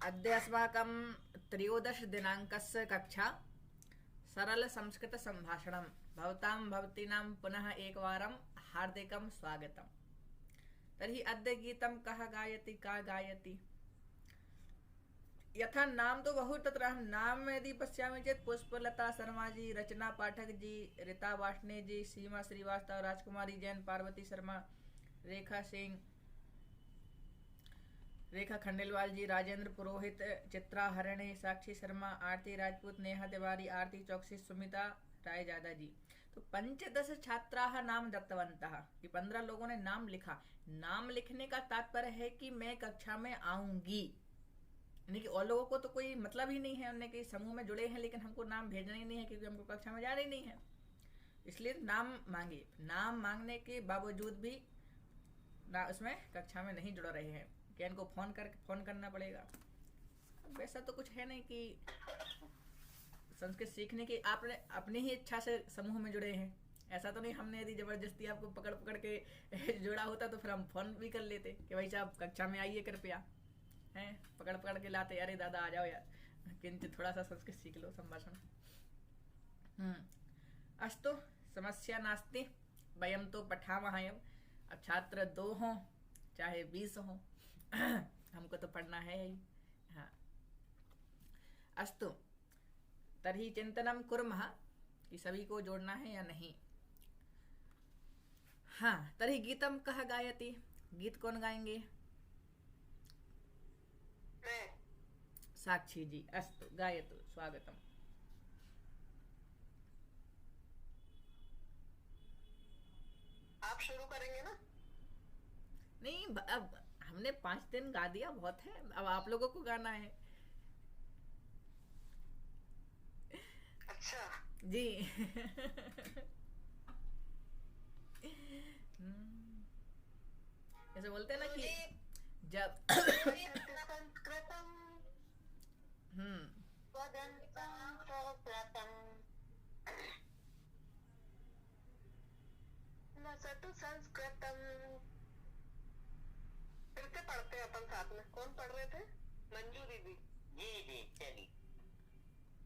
अद्य अस्माकं त्रयोदशदिनाङ्कस्य कक्षा सरलसंस्कृतसम्भाषणं भवतां भवतीनां पुनः एकवारं हार्दिकं स्वागतम्। तर्हि अद्य गीतं कः गायति का गायति? यथा नाम तो बहु तत्र नाम यदि पश्यामि चेत् पुष्पलता शर्मा जी, रचना पाठक जी, रीता वाष्णे जी, सीमा श्रीवास्तव, राजकुमारी जैन, पार्वती शर्मा, रेखा सिंह, रेखा खंडेलवाल जी, राजेंद्र पुरोहित, चित्रा हरणे, साक्षी शर्मा, आरती राजपूत, नेहा तिवारी, आरती चौकसी, सुमिता राय जादा जी। तो 15 छात्राः नाम दत्तवन्तः। ये 15 लोगों ने नाम लिखा। नाम लिखने का तात्पर्य है कि मैं कक्षा में आऊंगी, यानी कि और लोगों को तो कोई मतलब ही नहीं है, उन्हें कि समूह में जुड़े हैं लेकिन हमको नाम भेजना ही नहीं है क्योंकि हमको कक्षा में जाना ही नहीं है, इसलिए नाम मांगे। नाम मांगने के बावजूद भी उसमें कक्षा में नहीं जुड़ रहे हैं, क्या इनको फोन करना पड़ेगा? वैसा तो कुछ है नहीं कि संस्कृत सीखने की आपने अपनी ही इच्छा से समूह में जुड़े हैं। ऐसा तो नहीं हमने यदि जबरदस्ती आपको पकड़ पकड़ के जोड़ा होता तो फिर हम फोन भी कर लेते कि भाई साहब कक्षा में आइए कृपया, हैं पकड़ पकड़ के लाते, अरे दादा आ जाओ यार, किंतु थोड़ा सा संस्कृत सीख लो, संभाषण। अस्तु, समस्या नास्ति, वयं तो पठामः एव। अब छात्र 2 हों चाहे 20 हों हमको तो पढ़ना है ही। हाँ, अस्तु, तर्हि चिंतनं कुर्मः कि सभी को जोड़ना है या नहीं। हाँ, तर्हि गीतं कः गायति? गीत कौन गाएंगे? साक्षी जी। अस्तु, गायतु, स्वागतम्। आप शुरू करेंगे ना? नहीं, अब हमने 5 दिन गा दिया, बहुत है, अब आप लोगों को गाना है। अच्छा जी ऐसे बोलते हैं ना कि जब संस्कृतम लसतु संस्कृतम। फिर से पढ़ते हैं अपन साथ में। कौन पढ़ रहे थे? मंजू दीदी। जी जी, चलिए।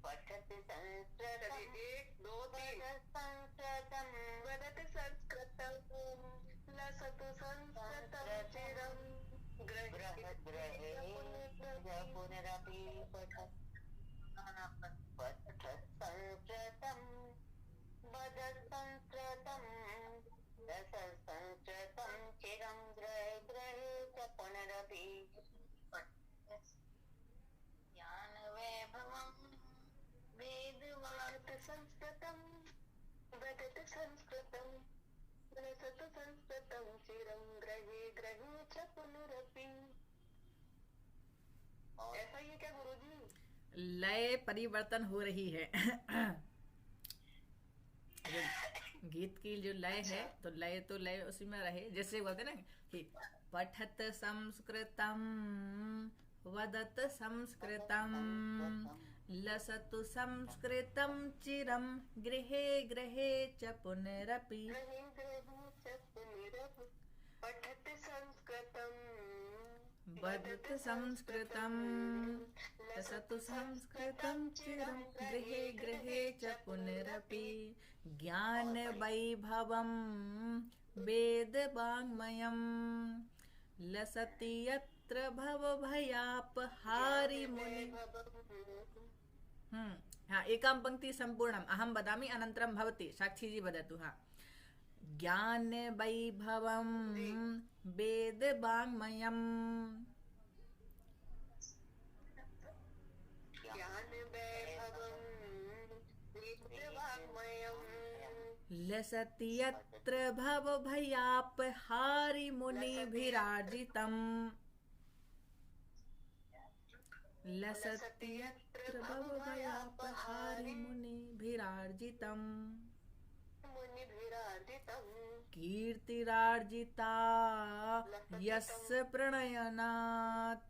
पठति संस्कृतम। चलिए, 1 2 3। संस्कृतम वदति संस्कृतम लसतु संस्कृतम चिरं ग्रहे पुनरपि पठत् संस्कृतम वदत् संस्कृतम रसत् संस्कृतम चिरं ग्रहे ग्रहे च पुनरपि ज्ञान वैभवं वेदवान् संस्कृतम वदति संस्कृतम लसतु संस्कृतम चिरं ग्रहे ग्रहे च पुनरपि। ऐसा ही है क्या गुरुजी? लय परिवर्तन हो रही है गीत की जो लय है, तो लय उसी में रहे। जैसे बोलते ना कि पठत संस्कृतम वदत संस्कृतम लसतु संस्कृतम चिरं गृहे गृहे च पुनरपि। पठति संस्कृतम वदत संस्कृतम लसतु संस्कृतं चिरं गृहे गृहे च पुनरपि। ज्ञान वैभवं वेदवाङ्मयं लसति यत्र भवभयापहारि मुनि। हाँ, एकां पंक्ति संपूर्णम् अहं वदामि, अनन्तरं भवती साक्षी जी वदतु। हाँ, ज्ञान वैभवं वेदवाङ्मयं लसति यत्र भवभयापहारि मुनिभिरार्जितम्। लसति यत्र भवभयापहारि मुनिभिरार्जितम्। कीर्तिरार्जिता यस्य प्रणयनात्।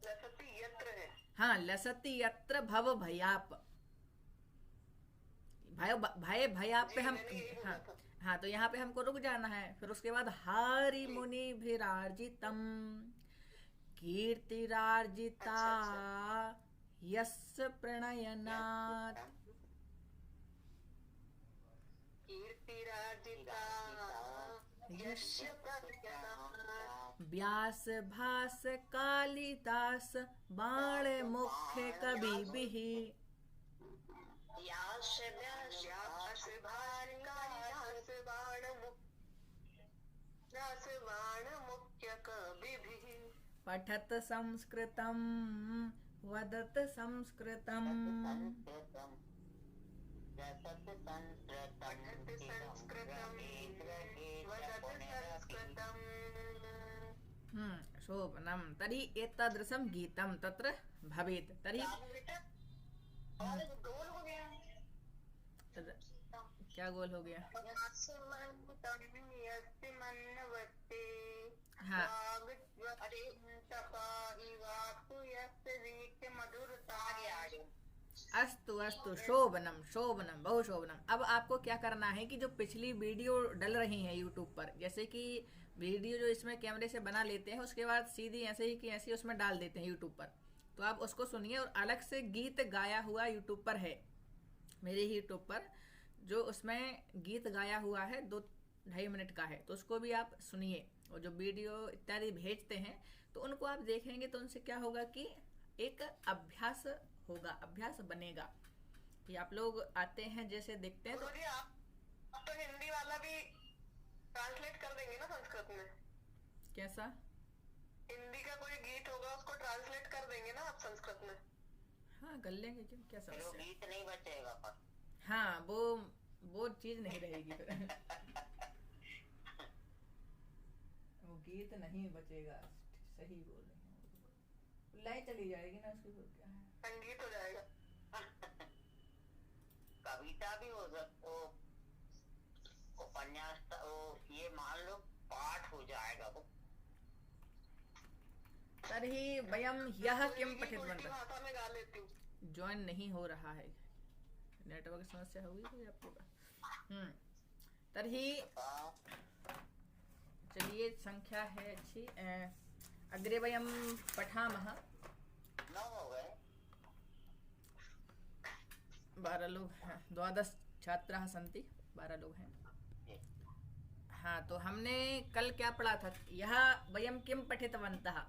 लसति यत्र है। हाँ, लसति यत्र भव भयाप, भय भयाप पे हम, हाँ तो यहाँ पे हमको रुक जाना है। फिर उसके बाद हारि मुनि भिरार्जितम कीर्तिरार्जिता अच्छा, यस्य प्रणयनात् कीर्तिराजिता यस्य प्रत्यनात् व्यास भास कालिदास बाण मुख्य कविभिः व्यास व्यास भारी कालिदास बाण मुख्य कविभिः पठत संस्कृतं वदत संस्कृतं पठत संस्कृतं वदत संस्कृतम्। शोभनं तर्हि एतादृशं गीतं तत्र भवेत्। तर्हि गोल हो गया। क्या गोल हो गया? हाँ, अस्तु अस्तु, शोभनम शोभनम, बहु शोभनम। अब आपको क्या करना है कि जो पिछली वीडियो डल रही है यूट्यूब पर, जैसे कि वीडियो जो इसमें कैमरे से बना लेते हैं उसके बाद सीधी ऐसे ही कि ऐसे ही उसमें डाल देते हैं यूट्यूब पर, तो आप उसको सुनिए। और अलग से गीत गाया हुआ यूट्यूब पर है, मेरे ही यूट्यूब पर जो उसमें गीत गाया हुआ है 2-2.5 मिनट का है, तो उसको भी आप सुनिए। और जो वीडियो इत्यादि भेजते हैं तो उनको आप देखेंगे तो उनसे क्या होगा कि एक अभ्यास होगा, अभ्यास बनेगा कि आप लोग आते हैं जैसे देखते हैं तो गुरुजी आप तो हिंदी वाला भी ट्रांसलेट कर देंगे ना संस्कृत में? कैसा? हिंदी का कोई गीत होगा उसको ट्रांसलेट कर देंगे ना आप संस्कृत में? हाँ कर लेंगे, क्यों, क्या फिर वो समस्या? गीत नहीं बचेगा पर। हाँ, वो चीज नहीं रहेगी फिर वो गीत नहीं बचेगा, सही बोल रहे हैं। लाइन चली जाएगी ना उसकी, फिर क्या है? संगीत हो जाएगा। कविता भी हो सकता, उपन्यास, वो ये मान लो पाठ हो जाएगा वो। तर्हि वयं ह्यः किं कोई पठितवन्तः? भाषा में गा लेती हूँ। ज्वाइन नहीं हो रहा है, नेटवर्क समस्या होगी कोई आपके पास। तर्हि चलिए, संख्या है अच्छी। अग्रे वयं पठामः। 9 हो गए। 12 लोग हैं, 12 छात्राः सन्ति, 12 लोग हैं। हाँ, तो हमने कल क्या पढ़ा था? यह वयं किं पठितवन्तः?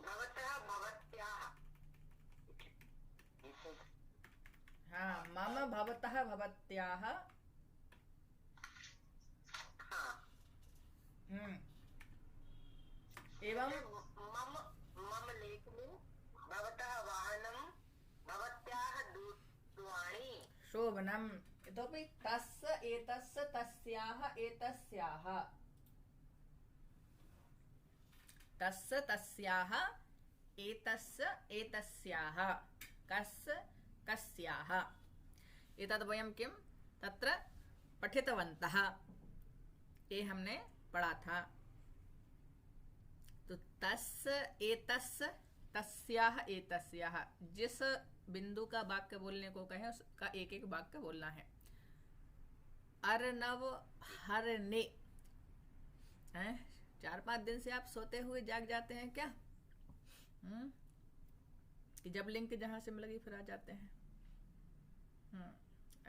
भवतः भवत्याः। हाँ, मम भवतः भवत्याः। हाँ। एवं मम लेखनी, भवतः वाहनं, भवत्याः दूरवाणी। शोभनम्। इतोपि तस्य एतस्य तस्याः एतस्याः, तस्य तस्याः एतस्य एतस्याः, कस्य कस्याः, एतद् वयं किं तत्र पठितवन्तः, ये हमने पढ़ा था। तो तस्य एतस्य तस्याः एतस्याः, जिस बिंदु का वाक्य बोलने को कहें उसका एक एक वाक्य बोलना है। अर्नव हरने। 4-5 दिन से आप सोते हुए जाग जाते हैं क्या? कि जब लिंक जहां से लगी फिर आ जाते हैं।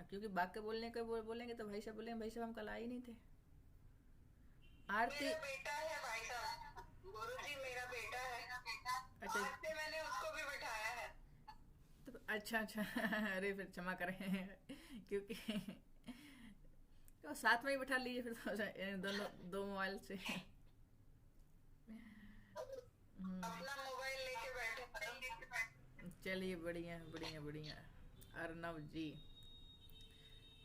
क्योंकि वाक्य बोलने को बोलेंगे तो भाई साहब बोलेंगे भाई साहब हम कल आए ही नहीं थे। आरती, मेरा बेटा है भाई साहब, गुरुजी मेरा बेटा है। अच्छा आज से मैंने उसको भी बिठाया है। तो अच्छा अरे फिर क्षमा करें क्योंकि तो साथ में ही बिठा लीजिए फिर तो दोनों, 2 मोबाइल से। अपना मोबाइल लेके बैठे। चलिए, बढ़िया बढ़िया बढ़िया। अर्नव जी,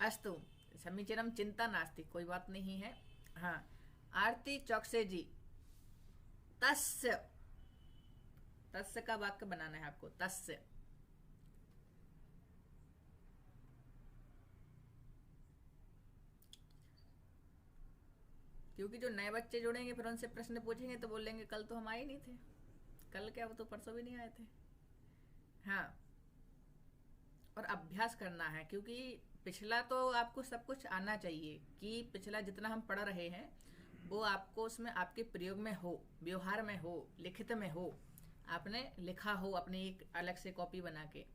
अस्तु समीचीनं, चिंता नास्ति, कोई बात नहीं है। हाँ, आरती चौकसे जी, तस्य, तस्य का वाक्य बनाना है आपको। तस्य, क्योंकि जो नए बच्चे जुड़ेंगे फिर उनसे प्रश्न पूछेंगे तो बोलेंगे कल तो हम आए नहीं थे। कल क्या, वो तो परसों भी नहीं आए थे। हाँ, और अभ्यास करना है, क्योंकि पिछला तो आपको सब कुछ आना चाहिए कि पिछला जितना हम पढ़ रहे हैं वो आपको उसमें आपके प्रयोग में हो, व्यवहार में हो, लिखित में हो, आपने लिखा हो अपनी एक अलग से कॉपी बना के।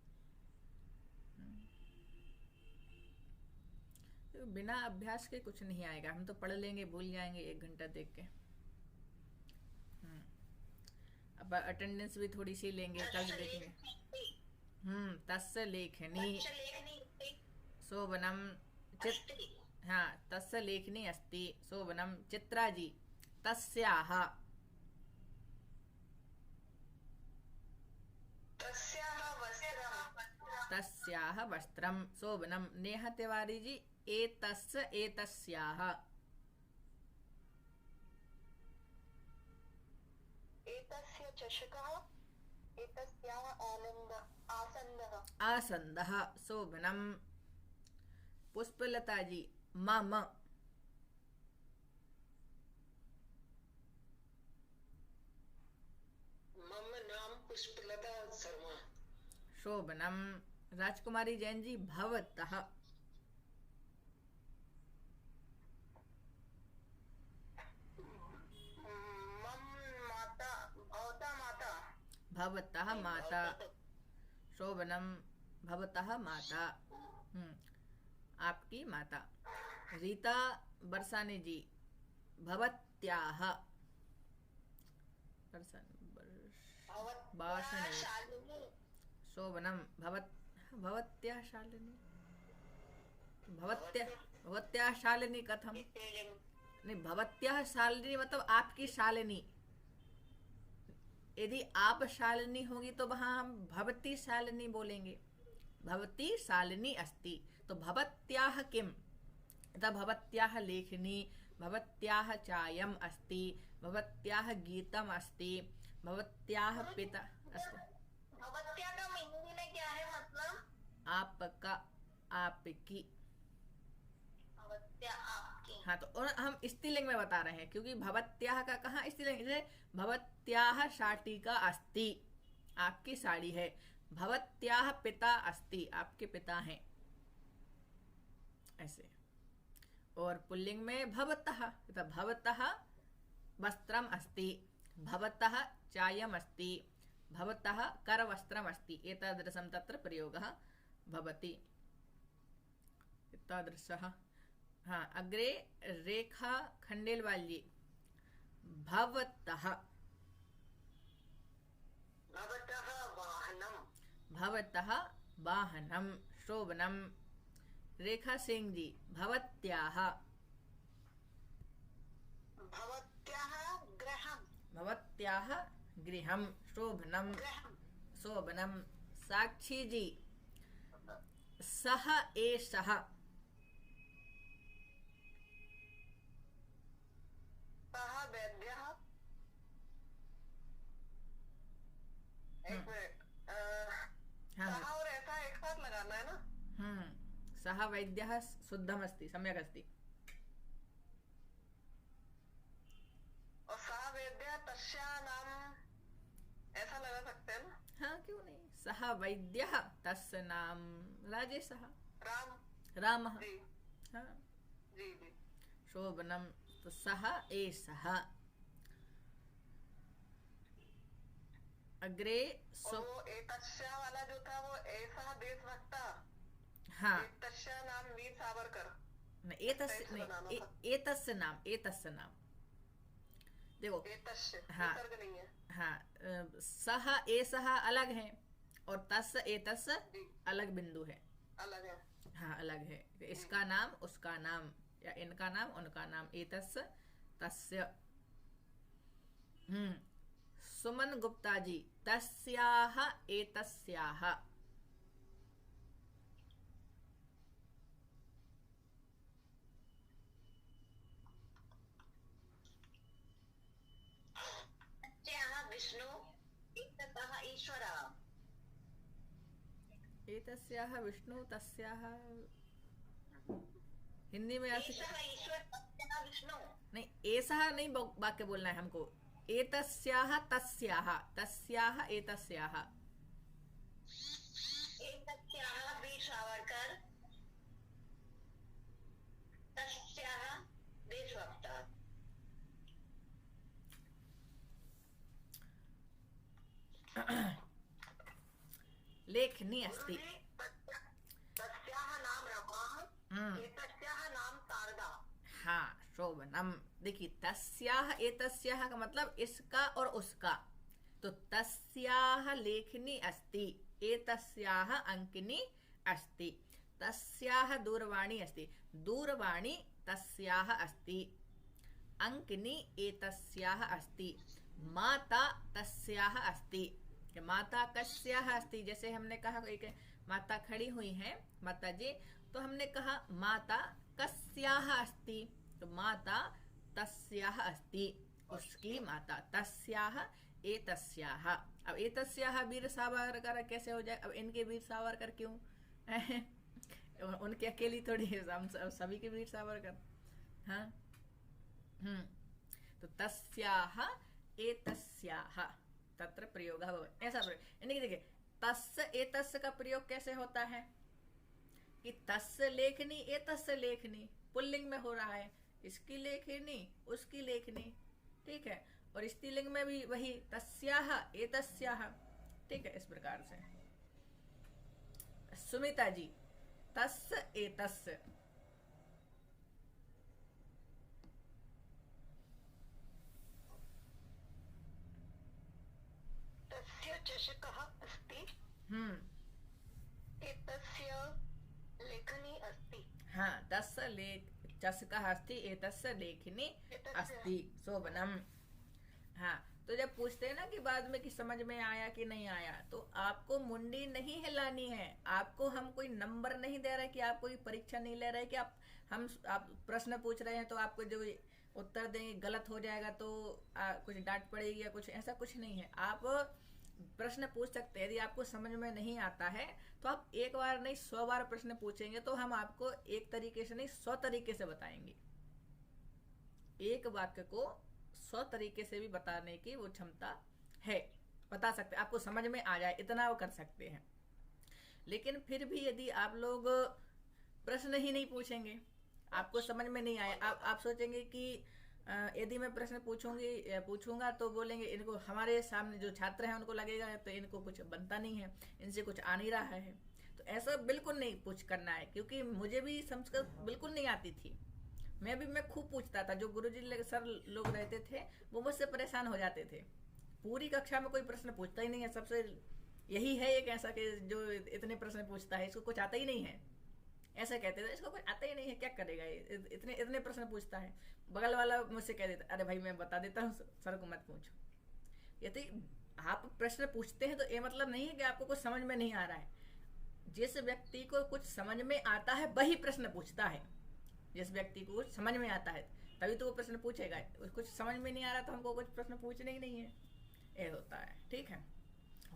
तो बिना अभ्यास के कुछ नहीं आएगा। हम तो पढ़ लेंगे, भूल जाएंगे 1 घंटा देख के। अब अटेंडेंस भी थोड़ी सी लेंगे, कल देखेंगे। तस्य लेखनी शोभनम हाँ, तस्य लेखनी अस्ति शोभनम। चित्रा जी, तस्याः तस्याः वस्त्रम शोभनम। नेहा तिवारी जी, एतस्य एतस्याः। एतस्य चषकः एतस्याः आसन्दः आसन्दः शोभनम। पुष्पलता जी, मम नाम पुष्पलता शर्मा। शोभनम। राजकुमारी जैन जी, भवतः भवतः माता। शोभनम। भवतः माता, आपकी माता। रीता बरसाने जी, भवत्याः। शोभनम। भवत्याः शालिनी। भवत्याः शालिनी कथम? नहीं, भवत्याः शालिनी मतलब आपकी शालिनी। यदि आप शालिनी होगी तो वहां हम भवती शालिनी बोलेंगे। भवती शालिनी अस्ति, तो भवत्याः किम? भवत्याः लेखनी, भवत्याः चायम अस्ति, भवत्याः गीतम अस्ति, भवत्याः पिता अस्ति। भवत्या का हिंदी में क्या है मतलब? आपका, आपकी। भवत्या आपकी। हाँ, तो और हम स्त्रीलिंग में बता रहे हैं, क्योंकि भवत्याः का कहाँ स्त्रीलिंग? जैसे भवत्याः शाटिका अस्ति, आपकी साड़ी है। भवत्याः पिता अस्ति, आपके पिता हैं, ऐसे। और पुल्लिंग में भवतः, तो भवतः वस्त्रम अस्ति, भवतः चायम अस्ति, भवतः करवस्त्रम अस्ति। एतादृशं तत्र प्रयोगः भवति। एतादृशः। हाँ, अग्रे रेखा खंडेलवाल जी, भवतः वाहनम। भवतः वाहनम। शोभनम। रेखा सिंह जी, भवत्याः गृहम। भवत्याः गृहम। शोभनम। शोभनम। साक्षी जी, सः एषः। सः वैद्यः। एक मिनट, सः और ऐसा एक साथ लगाना है ना? सः वैद्यः शुद्धमस्ति, सम्यक् अस्ति। और सः वैद्यः तस्या नाम ऐसा लगा सकते हैं ना? हाँ, क्यों नहीं। सः वैद्यः तस्य नाम राजेशः। रामः। जी हाँ, जी जी। शोभनम। तो सः एषः। अग्रे और वो एतस्या वाला जो था वो ऐसा देशभक्ता। हाँ, एतस्या नाम वीर सावरकर। नहीं, एतस्य नाम, एतस्य नाम। देखो, एतस्य हाँ, विसर्ग नहीं है। हाँ, सः एषः अलग है और तस्य एतस्य अलग बिंदु है, अलग है। हाँ, अलग है। इसका नाम, उसका नाम, या इनका नाम, उनका नाम। एतस्य तस्य। सुमन गुप्ता जी, तस्याः एतस्याः। विष्णु एतस्याः ईश्वरः। एतस्याः विष्णु, तस्याः हिंदी में ऐसे विष्णु नहीं, ऐसा नहीं वाक्य बोलना है हमको। एतस्याः तस्याः, तस्याः एतस्याः। एतस्याः वीर सावरकर, तस्याः देशभक्ता। लेखनी अस्ति। गुरुजी, तस्याः नाम रमा, एतस्याः नाम शारदा। हाँ, शोभनम। देखिए, तस्याह एतस्याह का मतलब इसका और उसका। तो तस्याह लेखनी अस्ति, एतस्याह अंकिनी अस्ति, तस्याह दूरवाणी अस्ति, दूरवाणी तस्याह अस्ति, अंकिनी एतस्याह अस्ति, माता तस्याह अस्ति। माता कस्याह अस्ति, जैसे हमने कहा एक माता खड़ी हुई है, माता जी, तो हमने कहा माता कस्याह अस्ति, तो माता तस्याह अस्ति, उसकी माता। तस्याह एतस्याह। अब एतस्याह वीर सावरकर कैसे हो जाए? अब इनके वीर सावरकर क्यों? उनके अकेली थोड़ी, हम सभी के वीर सावरकर। हाँ, तो तस्याह एतस्याह तत्र प्रयोगः भवति, ऐसा प्रयोग। यानी देखिए, तस्य एतस्य का प्रयोग कैसे होता है कि तस्य लेखनी एतस्य लेखनी, पुल्लिंग में हो रहा है, इसकी लेखनी उसकी लेखनी, ठीक है। और स्त्रीलिंग में भी वही, तस्याह एतस्याह, ठीक है। इस प्रकार से सुमिता जी, तस्य एतस्य। तस्य चषकः अस्ति, एतस्य लेखनी अस्ति। हाँ, तस्य चषकः अस्ति, एतस्य लेखनी अस्ति, शोभनम। हाँ, तो जब पूछते हैं ना कि बाद में कि समझ में आया कि नहीं आया, तो आपको मुंडी नहीं हिलानी है। आपको हम कोई नंबर नहीं दे रहे कि आप कोई परीक्षा नहीं ले रहे कि आप प्रश्न पूछ रहे हैं तो आपको जो उत्तर देंगे गलत हो जाएगा तो कुछ डांट पड़ेगी या कुछ, ऐसा कुछ नहीं है। आप प्रश्न पूछ सकते हैं। यदि आपको समझ में नहीं आता है तो आप एक बार नहीं 100 बार प्रश्न पूछेंगे तो हम आपको एक तरीके से नहीं 100 तरीके से बताएंगे। एक वाक्य को 100 तरीके से भी बताने की वो क्षमता है, बता सकते, आपको समझ में आ जाए इतना वो कर सकते हैं। लेकिन फिर भी यदि आप लोग प्रश्न ही नहीं पूछेंगे, आपको समझ में नहीं आया, आप सोचेंगे कि यदि मैं प्रश्न पूछूंगा तो बोलेंगे इनको, हमारे सामने जो छात्र हैं उनको लगेगा तो इनको कुछ बनता नहीं है, इनसे कुछ आ नहीं रहा है। तो ऐसा बिल्कुल नहीं पूछ करना है, क्योंकि मुझे भी संस्कृत बिल्कुल नहीं आती थी। मैं खूब पूछता था। जो गुरुजी सर लोग रहते थे वो मुझसे परेशान हो जाते थे। पूरी कक्षा में कोई प्रश्न पूछता ही नहीं है, सबसे यही है एक ऐसा कि जो इतने प्रश्न पूछता है, इसको कुछ आता ही नहीं है, ऐसा कहते थे। इसको कुछ आता ही नहीं है, क्या करेगा ये, इतने प्रश्न पूछता है। बगल वाला मुझसे कह देता, अरे भाई मैं बता देता हूँ, सर को मत पूछो। यदि आप प्रश्न पूछते हैं तो ये मतलब नहीं है कि आपको कुछ समझ में नहीं आ रहा है। जिस व्यक्ति को कुछ समझ में आता है वही प्रश्न पूछता है। जिस व्यक्ति को कुछ समझ में आता है तभी तो वो प्रश्न पूछेगा। कुछ समझ में नहीं आ रहा तो हमको कुछ प्रश्न पूछने ही नहीं है, ये होता है, ठीक है।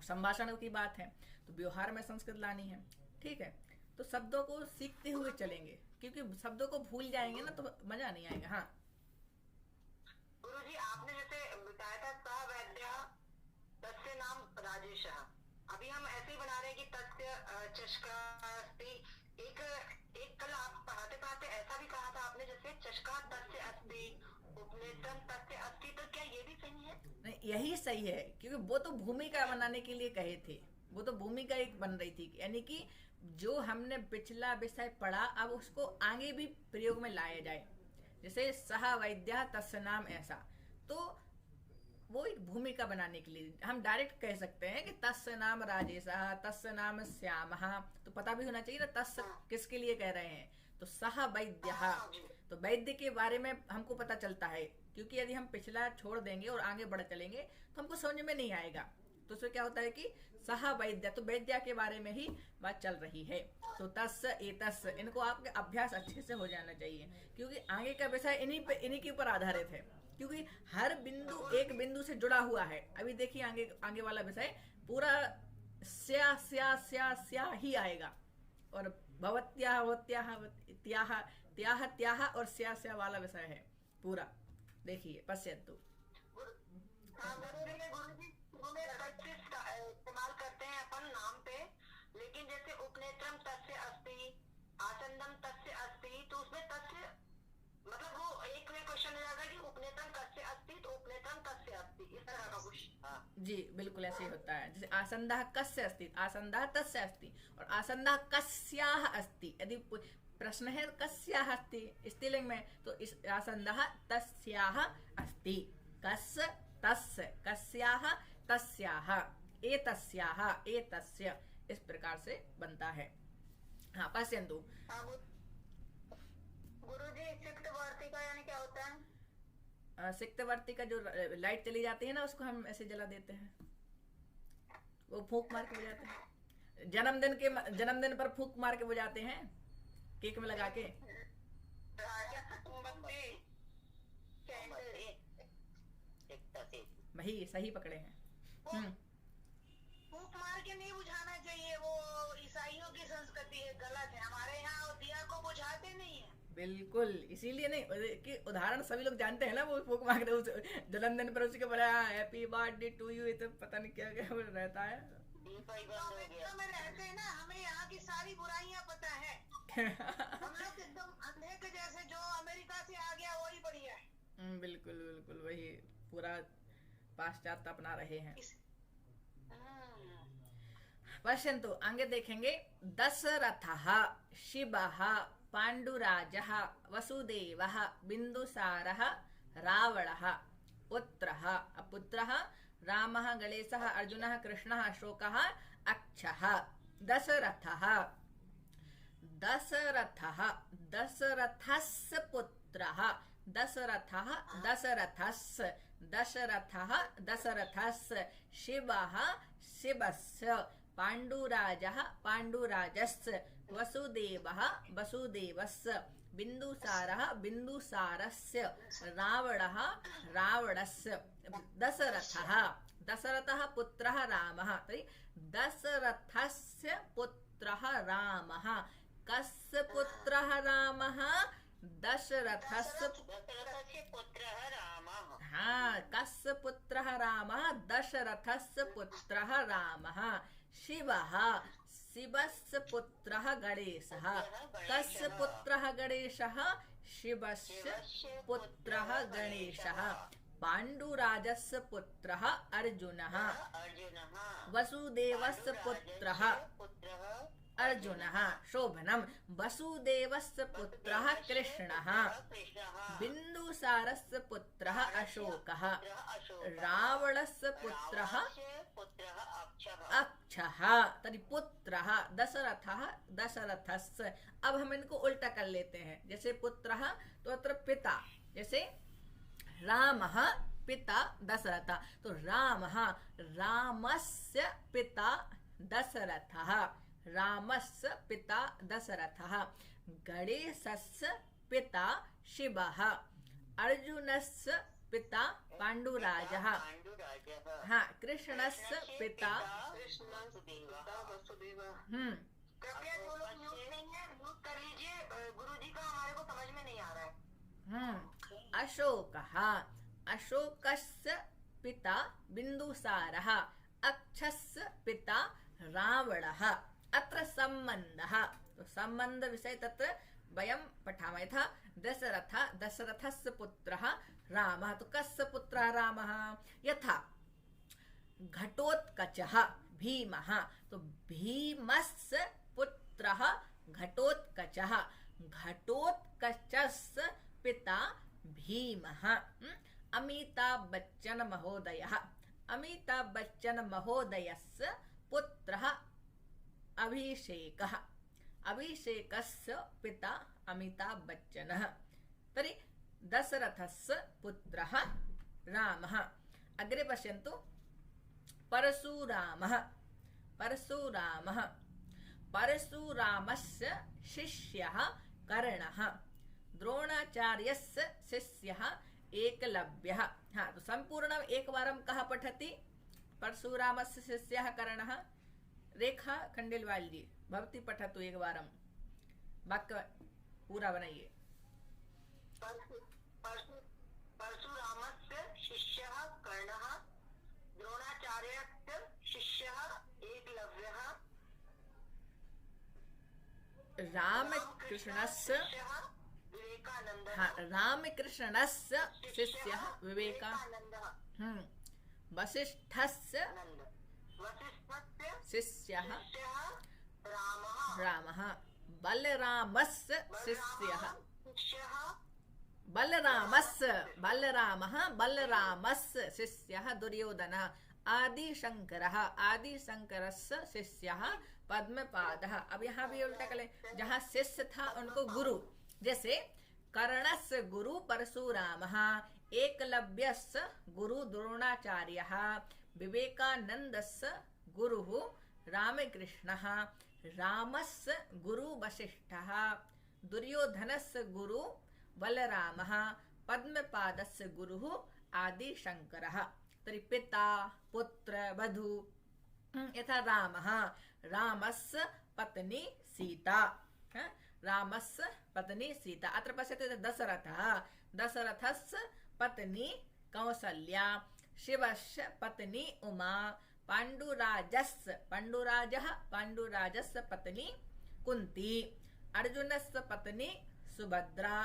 संभाषण की बात है तो व्यवहार में संस्कृत लानी है, ठीक है। तो शब्दों को सीखते हुए चलेंगे, क्योंकि शब्दों को भूल जाएंगे ना तो मजा नहीं आएगा। हाँ गुरुजी, आपने जैसे बताया था स वैद्य तस्य नाम राजेशः, अभी हम ऐसे ही बना रहे हैं कि तस्य चषका अस्ति। एक कल आप पढ़ाते पढ़ाते ऐसा भी कहा था आपने, जैसे चषका तस्य अस्ति, उपनेत्रम तस्य अस्ति, तो क्या ये भी सही है? नहीं, यही सही है, क्योंकि वो तो भूमिका बनाने के लिए कहे थे, वो तो भूमिका एक बन रही थी। यानी कि जो हमने पिछला विषय पढ़ा अब उसको आगे भी प्रयोग में लाया जाए। जैसे सह वैद्य तस्य नाम, ऐसा तो वो एक भूमिका बनाने के लिए हम डायरेक्ट कह सकते हैं कि तस्य नाम राजेशः, तस्य नाम श्यामः, तो पता भी होना चाहिए ना तस्य किसके लिए कह रहे हैं। तो सह वैद्यः, तो वैद्य के बारे में हमको पता चलता है, क्योंकि यदि हम पिछला छोड़ देंगे और आगे बढ़ चलेंगे तो हमको समझ में नहीं आएगा। तो उसमें क्या होता है कि सह वैद्य, तो वैद्य के बारे में ही बात चल रही है। तो तस्य एतस्य, इनको आपके अभ्यास अच्छे से हो जाना चाहिए, क्योंकि आगे का विषय इन्हीं के ऊपर आधारित है, क्योंकि हर बिंदु एक बिंदु से जुड़ा हुआ है। अभी देखिए आगे वाला विषय पूरा स्या ही आएगा, और भवत्याः भवत्याः त्याः त्याः त्याः और स्या वाला विषय है पूरा। देखिए पश्यन्तु। इस्तेमाल करते हैं अपन नाम पे, लेकिन जैसे उपनेत्रम तस्य अस्ति, आसंदम तस्य अस्ति, तो उसमें तस्य मतलब वो एक में क्वेश्चन हो जाएगा कि उपनेत्रम कस्य अस्ति, तो उपनेत्रम तस्य अस्ति, इस तरह का कुछ। जी बिल्कुल ऐसे ही होता है। जैसे आसंदः कस्य अस्ति, आसंदः तस्य अस्ति, और आसंदः कस्याः अस्ति। यदि प्रश्न है कस्याः अस्ति स्त्रीलिंग में, तो इस आसंदः तस्याः अस्ति। कस्य तस्य, कस्याः तस्याः, एतस्याः एतस्य, इस प्रकार से बनता है। हाँ पश्यन्तु। गुरुजी सिक्तवर्ती का यानी क्या होता है? सिक्तवर्ती का जो लाइट चली जाती है ना, उसको हम ऐसे जला देते हैं, वो फूंक मार के बुझाते हैं। जन्मदिन पर फूंक मार के बुझाते हैं, केक में लगा के। वही सही पकड़े हैं। फूंक मार के नहीं बुझाना चाहिए, वो ईसाइयों की संस्कृति है, गलत है। हमारे यहाँ दिया को बुझाते नहीं है। बिल्कुल, इसीलिए नहीं कि उदाहरण सभी लोग जानते हैं ना, वो फूंक मार के जन्मदिन पर उसके बोला हैप्पी बर्थडे टू यू, तो पता नहीं क्या क्या रहता है। में रहते हैं ना, हमें यहाँ की सारी बुराइयाँ पता है। हम लोग एकदम अंधे के जैसे, जो अमेरिका से आ गया वही बढ़िया है। बिल्कुल बिल्कुल, वही पूरा पाश्चात्य अपना रहे हैं। पश्यन्तु, आगे देखेंगे। दशरथः, शिवः, पाण्डुराजः, वसुदेवः, बिन्दुसारः, रावणः, पुत्रः, रामः, गणेशः, अर्जुनः, कृष्णः, अशोकः, अक्षः। दशरथः, दशरथस्य पुत्रः, दशरथस्य, शिवः, शिवस्य, पाण्डुराजस्य, वसुदेवस्य, बिन्दुसारस्य, रावणस्य। दशरथः पुत्रः रामः। तर्हि दशरथस्य पुत्रः रामः। कस्य पुत्रः रामः? दशरथस्य पुत्रः रामः। हाँ, कस्य पुत्रः रामः? दशरथस्य पुत्रः रामः। शिवस्य पुत्रः गणेशः। कस्य पुत्रः गणेशः? शिवस्य पुत्रः गणेशः। पाण्डुराजस्य पुत्रः अर्जुनः। वसुदेवस्य पुत्रः अर्जुनः। शोभनम्। वसुदेवस्य पुत्रः कृष्णः। बिन्दुसारस्य पुत्रः अशोकः। रावणस्य पुत्रः अक्षः। तर्हि पुत्रः दशरथस्य। अब हम इनको उल्टा कर लेते हैं। जैसे पुत्रः तो अत्र पिता, जैसे रामः पिता दशरथ, तो रामः, रामस्य पिता दशरथः। रामस्य पिता दशरथः। गणेशस्य पिता शिवः। अर्जुनस्य पिता पाण्डुराजः। हाँ, कृष्णस्य पिता कृपया जो लोग म्यूट नहीं है म्यूट कर लीजिए। गुरुजी का हमारे को समझ में नहीं आ रहा है। अशोकः। अशोकस्य पिता बिन्दुसारः। अक्षस्य पिता रावणः। अत्र सम्बन्धः, तो सम्बन्ध विषय तत्र वयं पठामः। यथा दशरथस्य पुत्रः रामः, तो कस्य पुत्रः रामः? यथा घटोत्कचः भीमः, तो भीमस्य पुत्रः घटोत्कचः। घटोत्कचस्य पिता भीमः। अमिताभ बच्चन महोदयः। अमिताभ बच्चन महोदयस्य पुत्रः अभिषेकः। अभिषेकस्य पिता अमिताभ बच्चनः। तर्हि दशरथस्य पुत्रः रामः। अग्रे पश्यन्तु। परशुरामः। परशुरामस्य शिष्यः कर्णः। द्रोणाचार्यस्य शिष्यः एकलव्यः। हाँ, तो संपूर्णम् एकवारं कः पठति? परशुरामस्य शिष्यः कर्णः। रेखा खंडेलवाल जी, भवती पठतु एकवारं, वाक्य पूरा बनाइए। परशुरामस्य शिष्यः कर्णः। द्रोणाचार्यस्य शिष्यः एकलव्यः। रामकृष्णस्य विवेकानन्दः। हाँ, रामकृष्णस्य शिष्यः विवेकानन्दः। वसिष्ठस्य नंद वसिष्ठस्य शिष्यः शिष्यः रामः रामः बलरामस्य शिष्यः शिष्यः बलरामस्य शिष्यः दुर्योधनः आदिशंकरः आदिशंकरस्य शिष्यः पद्मपादः। अब यहाँ भी उल्टा करें, जहाँ शिष्य था उनको गुरु, जैसे कर्णस्य गुरु परशुरामः, एकलव्यस्य गुरु द्रोणाचार्यः, विवेकानन्दस्य गुरुः रामकृष्णः, रामस्य गुरु वसिष्ठः, दुर्योधनस्य गुरु बलरामः, पद्मपादस्य गुरुः आदिशंकरः। तर्हि पिता पुत्र वधू यथा रामः, रामस्य पत्नी सीता, रामस्य पत्नी सीता। अत्र पश्यते दशरथः, दशरथस्य पत्नी कौसल्या, शिवस्य पत्नी उमा, पाण्डुराजस्य पत्नी कुन्ती, अर्जुनस्य पत्नी सुभद्रा,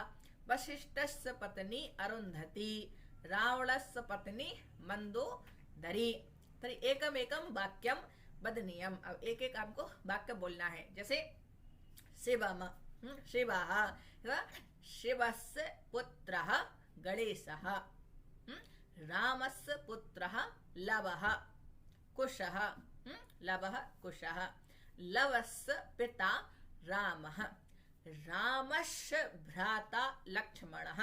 वसिष्ठस्य पत्नी अरुन्धति, रावणस्य पत्नी मंदोदरी। तर्हि एकम एकम वाक्यम वदनीयम। अब एक एक आपको वाक्य बोलना है। जैसे शिवः, शिवस्य पुत्रः गणेशः, रामस्य पुत्रः लवः कुशः, लवस्य पिता रामः, रामस्य भ्राता लक्ष्मणः,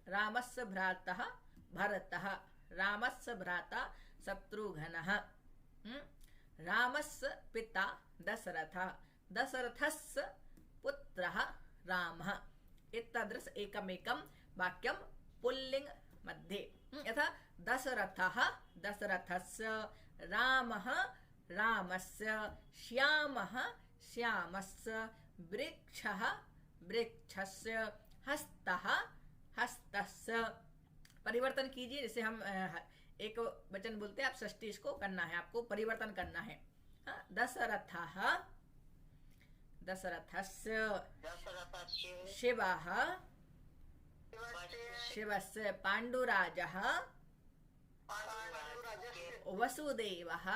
रामस्य भ्रातः भरतः, रामस्य भ्राता शत्रुघ्नः, रामस्य पिता दशरथः, दशरथस्य पुत्रः रामः। एतादृश एकमेकं वाक्यं पुल्लिंग मध्ये। यथा दशरथः दशरथस्य, रामः रामस्य, श्यामः श्यामस्य, वृक्षः वृक्षस्य, हस्तः हस्तस्य। परिवर्तन कीजिए। जैसे हम एक वचन बोलते हैं, आप षष्ठी इसको करना है, आपको परिवर्तन करना है। दशरथः दशरथस्य, शिवः शिवस्य, पाण्डुराजः वसुदेवः,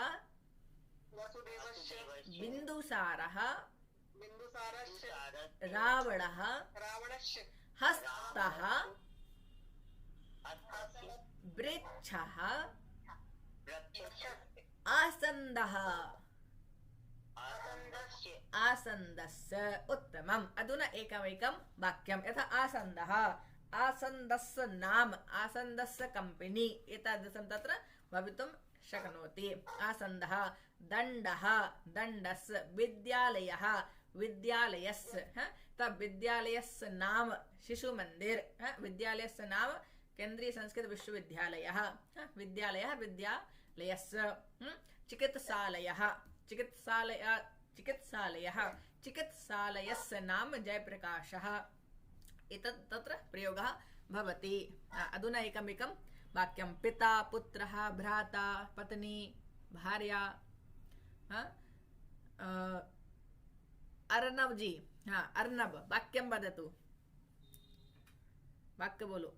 बिन्दुसारः रावणः, हस्तः वृक्षः, आसन्दः आसन्दस्य। उत्तमम्। अधुना एकमेकं वाक्यं। यथा आसन्दः, आसन्दस्य नाम, आसन्दस्य कम्पनी, एतादृशं तत्र भवितुं शक्नोति। आसन्दः, दण्डः दण्डस्य, विद्यालयः विद्यालयस्य, तब विद्यालयस्य नाम शिशुमन्दिर, विद्यालयस्य नाम केन्द्रीय संस्कृत विश्वविद्यालयः, विद्यालयः विद्यालयस्य। चिकित्सालयः चिकित्सालयस्य नाम जयप्रकाशः। एतत् तत्र प्रयोगः भवति। अधुना एकमेकं वाक्यं। पिता पुत्रः भ्राता पत्नी भार्या। अर्णव जी, अर्णव वाक्यं वदतु, वाक्य बोलो।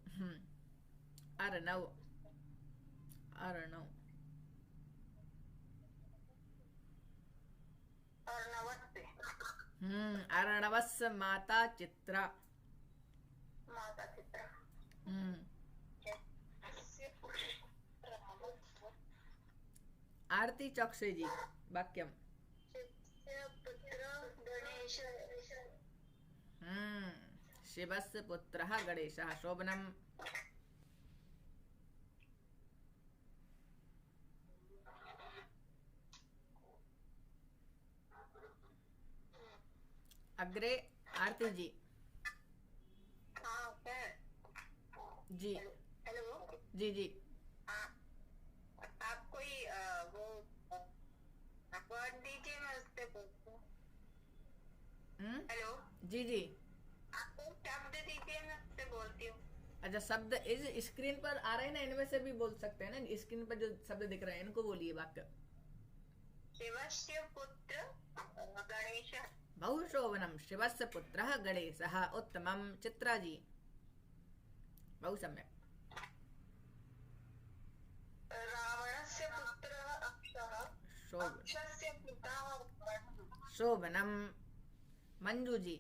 अर्णव अर्णव अर्णवस्य माता चित्रा। आरती चौकसे जी वाक्यम। शिवस्य पुत्रः गणेशः। शोभनम्। अग्रे आरती जी। जी हेलो जी जी। आप कोई वो वर्ड दीजिए, मैं उस पे बोलती हूँ। हेलो जी जी। आपको शब्द दीजिए, मैं उस पे बोलती हूँ। अच्छा, शब्द इस स्क्रीन पर आ रहे हैं ना, इनमें से भी बोल सकते हैं ना। स्क्रीन पर जो शब्द दिख रहे हैं इनको बोलिए वाक्य। शिवस्य पुत्र गणेश। बहु शोभनम। शिवस्य पुत्रः गणेशः। उत्तमं। चित्रा जी बहु सम्यक्। अक्षस्य पिता शोभनम। मंजू जी।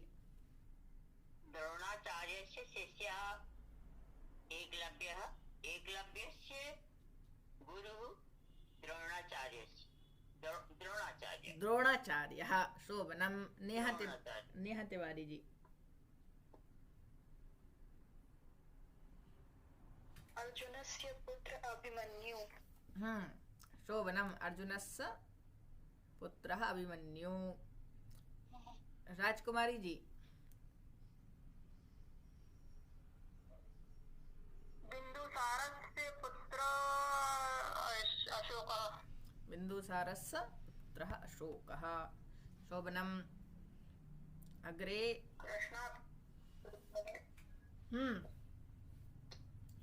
द्रोणाचार्यस्य शिष्यः एकलव्यः, एकलव्यस्य गुरुः द्रोणाचार्यस्य द्रोणाचार्य। द्रोणाचार्यः शोभनम। नेहा द्रोणाचार्य। तिवारी जी। अर्जुनस्य पुत्र अभिमन्यु। शोभनम। अर्जुनस्य पुत्रः अभिमन्यु। राजकुमारी जी। बिन्दुसारस्य पुत्र अशोकः। बिन्दुसारस्य पुत्रः अशोकः। शोभनम। अग्रे।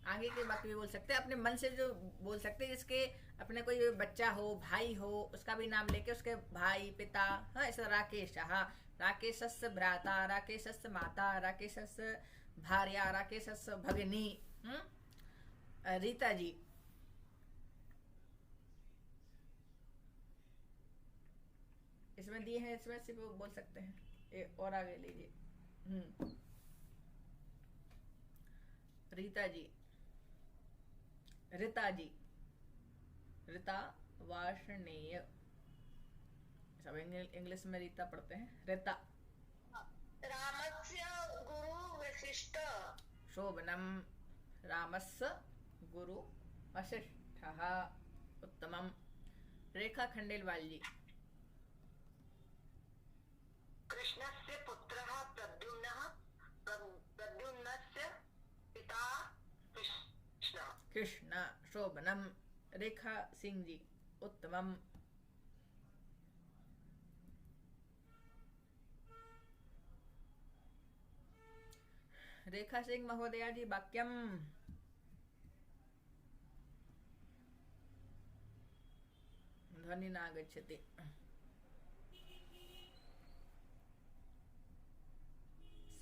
आगे के बाकी भी बोल सकते हैं, अपने मन से जो बोल सकते हैं, जिसके अपने कोई बच्चा हो, भाई हो, उसका भी नाम लेके उसके भाई, पिता। हाँ, ऐसा राकेश। हाँ, राकेशस्य भ्राता, राकेशस्य माता, राकेशस्य भार्या, राकेशस्य भगिनी। रीता जी। इसमें दिए हैं, इसमें से बोल सकते हैं। और आगे लीजिए। रीता जी। रीता जी। रीता वार्ष्णेय। सब इंग्लिश में रीता पढ़ते हैं। रीता। रामस्य गुरु वशिष्ठ। शोभनम। रामस्य गुरु वशिष्ठः। उत्तमम। रेखा खंडेलवाल जी। कृष्णस्य पुत्रः प्रद्युम्नः, प्रद्युम्नस्य पिता कृष्ण। कृष्ण। शोभनम। रेखा सिंह जी। उत्तमम। रेखा सिंह महोदया जी, वाक्यम। ध्वनि न आगच्छति।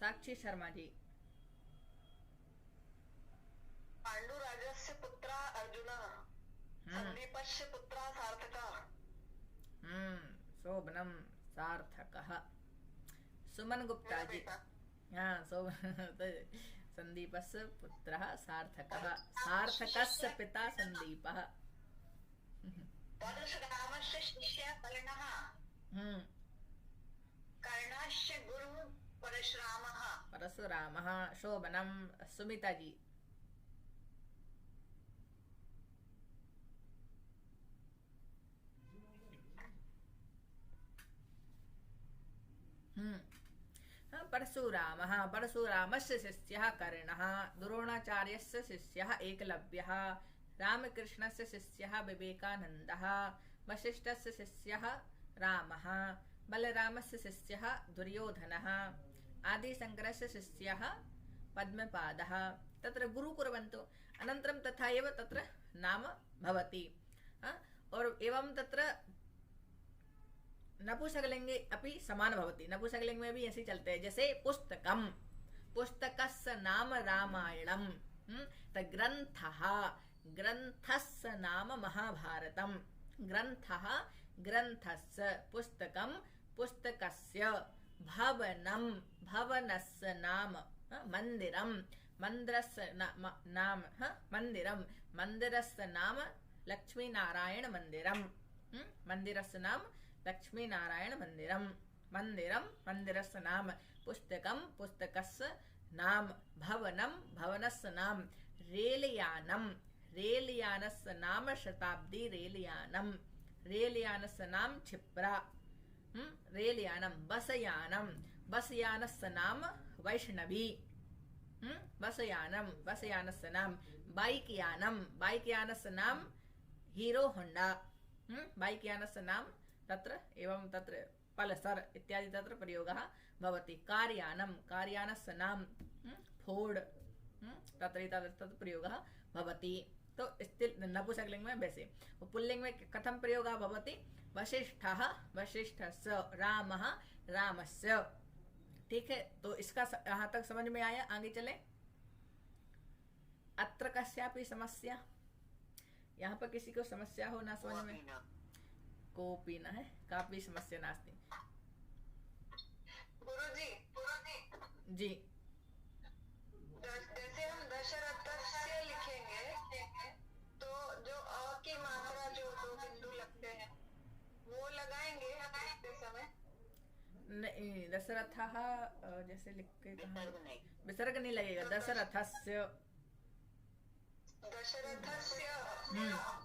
साक्षी शर्मा जी। पाण्डुराजस्य पुत्रः अर्जुनः, सन्दीपस्य पुत्रः सार्थकः। शोभनम। सार्थकः। सुमन गुप्ता जी। हाँ, संदीपस्य पुत्रः सार्थकः। सार्थकस्य पिता संदीपः। परशुरामस्य शिष्यः कर्णः, कर्णस्य गुरुः परशुरामः। परशुरामः। शोभनम। सुमिता जी। परशुरामः। परशुरामस्य शिष्यः कर्णः। द्रोणाचार्यस्य शिष्यः एकलव्यः। रामकृष्णस्य शिष्यः विवेकानन्दः। वसिष्ठस्य शिष्यः रामः। बलरामस्य शिष्यः दुर्योधनः। आदिशङ्करस्य शिष्यः पद्मपादः। तत्र गुरु कुर्वन्तु, अनन्तरं तथा एव तत्र नाम भवति। और एवं तत्र नपुंसकलिंगे अपि समान भवति। नपुंसकलिंग में भी ऐसे चलते हैं, जैसे पुस्तकम, पुस्तकस्य नाम रामायणम। ग्रन्थः, ग्रन्थस्य नाम महाभारतम। ग्रन्थः, ग्रन्थस्य। पुस्तकम, पुस्तकस्य। भवनम, भवनस्य नाम मंदिरम। मंदिरस्य नाम मंदिरम। मंदिरस्य नाम लक्ष्मी नारायण मंदिरम। मंदिरस्य नाम लक्ष्मी नारायण मंदिरम। मंदिरम, मंदिरस्य नाम। पुस्तकम, पुस्तकस्य नाम। भवनम, भवनस्य नाम। रेलयानम, रेलयानस्य नाम शताब्दी रेलयानम। रेलयानस्य नाम क्षिप्रा। रेलयानम। बसयानम, बसयानस्य नाम वैष्णवी। बसयानम, बसयानस्य नाम। बाइकयानम, बाइकयानस्य नाम हीरो होंडा। बाइकयानस्य नाम तत्र एवं तत्र पल्सर इत्यादि तत्र प्रयोगः भवति। कार्यानम, कार्यानस्य नाम फोर्ड। तत्र तत्र प्रयोगः भवति। तो स्थिर नपुंसकलिंग में वैसे। पुल्लिंग में कथं प्रयोगः भवति? वशिष्ठः, वशिष्ठस्य। रामः, रामस्य। ठीक है, तो इसका यहाँ तक समझ में आया। आगे चले। अत्र कस्यापि समस्या? यहाँ पर किसी को समस्या हो ना समझ में? कोऽपि न है, कापि समस्या नास्ति। गुरुजी जी जैसे हम दशरथस्य लिखेंगे तो जो अ की मात्रा जो दो बिंदु लगते हैं वो लगाएंगे लिखते समय। नहीं, दशरथः जैसे लिख के कहाँ विसर्ग नहीं। विसर्ग नहीं लगेगा। दशरथस्य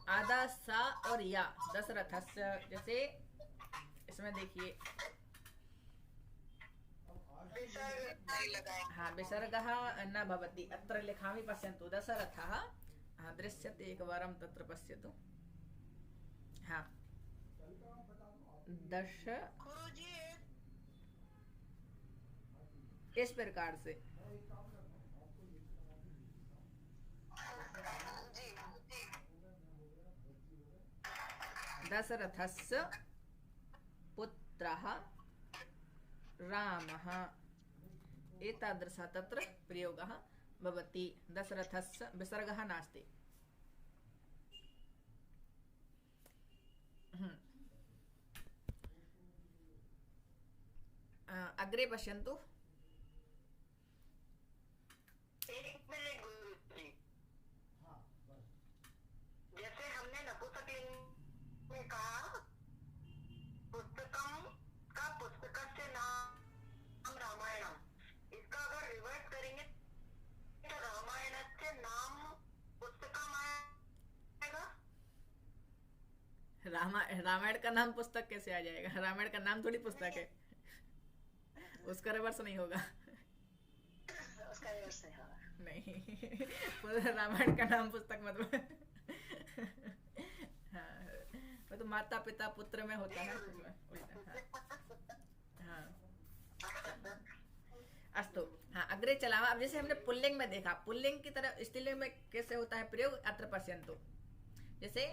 आधा सा और या, दशरथस्य। जैसे इसमें देखिए, विसर्ग नहीं लगाएंगे। हाँ, विसर्गः न भवति। अत्र लिखामि, पश्यन्तु। दशरथः, हाँ दृश्यते, एकवारं तत्र पश्यतु। हाँ, दश गुरुजी इस प्रकार से। जी दशरथस्य पुत्रः रामः, एतादृशः तत्र प्रयोगः भवति। दशरथस्य विसर्गः नास्ति। अग्रे पश्यन्तु। एक मिनट गुरुजी, जैसे हमने नपुंसकलिंग में कहा पुस्तकम का पुस्तकस्य नाम रामायणम, इसका अगर रिवर्स करेंगे तो रामायणस्य नाम पुस्तकम आएगा। रामायण का नाम पुस्तक कैसे आ जाएगा? रामायण का नाम थोड़ी पुस्तक है, उसका रिवर्स नहीं होगा। उसका रिवर्स नहीं होगा। नहीं, रामायण का नाम पुस्तक मतलब हाँ, वो तो माता पिता पुत्र में होता है उल्टा। हाँ, अस्तु। हाँ, अग्रे चलावा। अब जैसे हमने पुल्लिंग में देखा, पुल्लिंग की तरह स्त्रीलिंग में कैसे होता है प्रयोग, अत्र पश्यन्तु। जैसे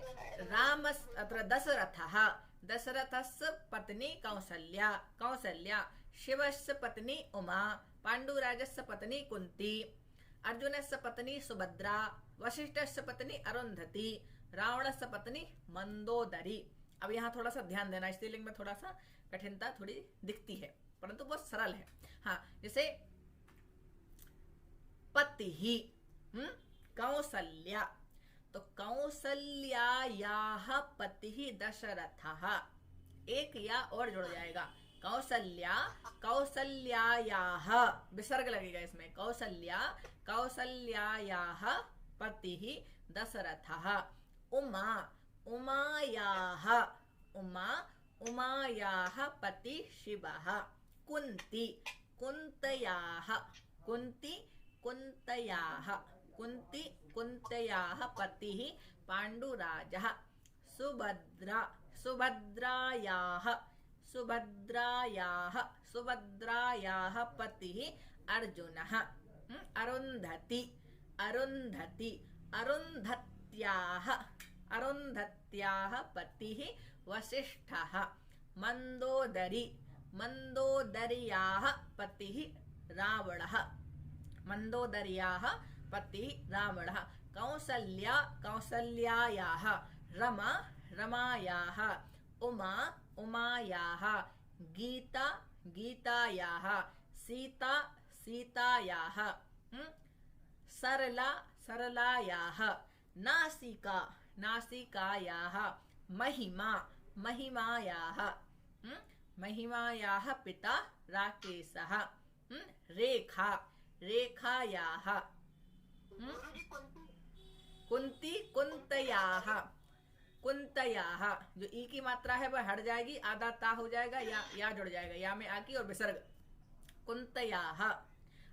रामस्, अत्र दशरथः, दशरथस्य पत्नी कौसल्या, कौसल्या, शिवस्य पत्नी उमा, पाण्डुराजस्य पत्नी कुन्ती, अर्जुनस्य पत्नी सुभद्रा, वशिष्ठस्य पत्नी अरुन्धति, रावणस्य पत्नी मंदोदरी। अब यहाँ थोड़ा सा ध्यान देना, स्त्रीलिंग में थोड़ा सा कठिनता थोड़ी दिखती है, परंतु बहुत सरल है। हाँ, जैसे पति ही, कौसल्या, तो कौसल्यायाः पतिः दशरथः, एक या और जुड़ जाएगा। कौसल्या, कौसल्यायाः, विसर्ग लगेगा इसमें। कौसल्या, कौसल्यायाः पतिः दशरथः। उमा, उमायाः, उमा, उमायाः पति शिवः। कुन्ती, कुन्तयाः, कुन्ती, कुन्तयाः, कुन्ती, कुन्तयाः पतिः पाण्डुराजः। सुभद्रा, सुभद्रायाः, सुभद्रायाः, सुभद्रायाः पतिः अर्जुनः। अरुन्धति, अरुन्धति, अरुन्धत्याः, अरुन्धत्याः पतिः वसिष्ठः। मंदोदरी, मंदोदर्याः पतिः रावणः, मंदोदर्याः पतिः रावणः। कौसल्या, कौसल्यायाः, रमा, रमायाः, उमा, उमायाः, गीता, गीतायाः, सीता, सीतायाः, सरला, सरलायाः, नासिका, नासिकायाः, महिमा, महिमायाः, महिमायाः पिता राकेशः। रेखा, रेखायाः, कुंती, कुंतयाः, कुंतयाः। जो ई की मात्रा है वह हट जाएगी, आधा ता हो जाएगा, या जुड़ जाएगा, या में आकी और विसर्ग। कुंतयाः।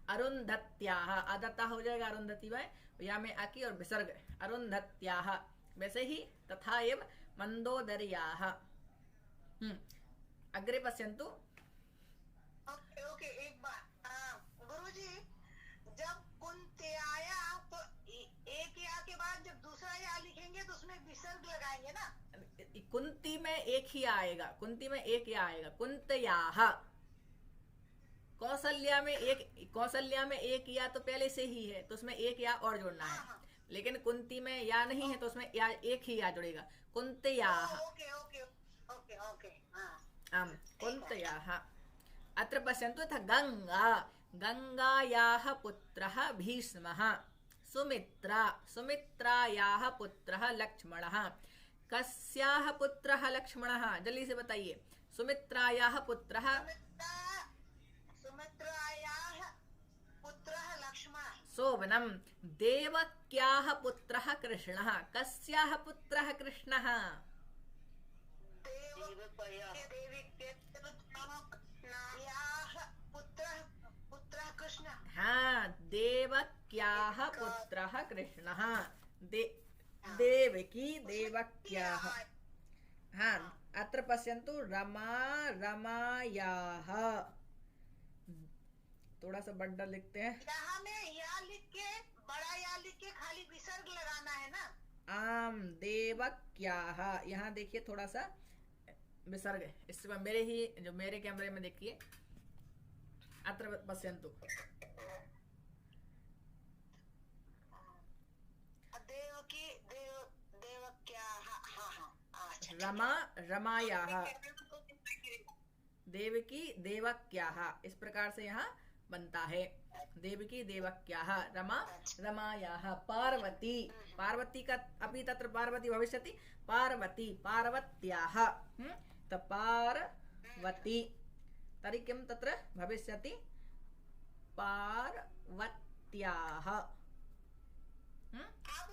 अरुंधत्याः, आधा ता हो जाएगा अरुंधति में, या में आकी और विसर्ग। अरुंधत्याः। वैसे ही तथा एव मंदोदर्याः। अग्रे पश्यन्तु। ओके ओके, एक बात गुरुजी, जब कुंत्याया तो एक या के बाद जब दूसरा या लिखेंगे तो उसमें विसर्ग लगाएंगे ना। कुंती में एक ही आएगा, कुंती में एक या आएगा। कुंतयाः। कौशल्या में एक, कौशल्या में एक या तो पहले से ही है, तो उसमें एक या और जोड़ना है। लेकिन कुंती में या नहीं है, तो उसमें या एक ही या जुड़ेगा। कुंतयाः। ओके ओके ओके ओके हाँ आम् कुन्तयाः अत्र पश्यन्तु यथा गङ्गा गङ्गायाः पुत्रः भीष्मः सुमित्रा सुमित्रायाः पुत्रः लक्ष्मणः कस्याः पुत्रः लक्ष्मणः जल्दी से बताइए सुमित्रायाः पुत्रः सुमित्रायाः पुत्रः लक्ष्मणः शोभनं देवक्याः पुत्रः कृष्णः कस्याः पुत्रः कृष्णः पुत्रः कृष्ण हाँ देवक्याः पुत्रः कृष्णः देवकी देवक्याः हाँ अत्र पश्यन्तु रमा रमायाः थोड़ा सा बड़ा लिखते हैं यहाँ में या लिख के बड़ा या लिख के खाली विसर्ग लगाना है ना आम देवक्याः यहाँ देखिए थोड़ा सा विसर्ग है इसमें मेरे ही जो मेरे कैमरे में देखिए अत्र पश्यन्तु देवकी देवक्याः हाँ हाँ अच्छा रमा रमायाः देवकी देवक्याः इस प्रकार से यहाँ बनता है देवकी देवक्याः रमा रमायाः पार्वती पार्वती का अपि तत्र पार्वती भविष्यति पार्वती पार्वत्याः तो पार्वती तर्हि किं तत्र भविष्यति पार्वत्याः आप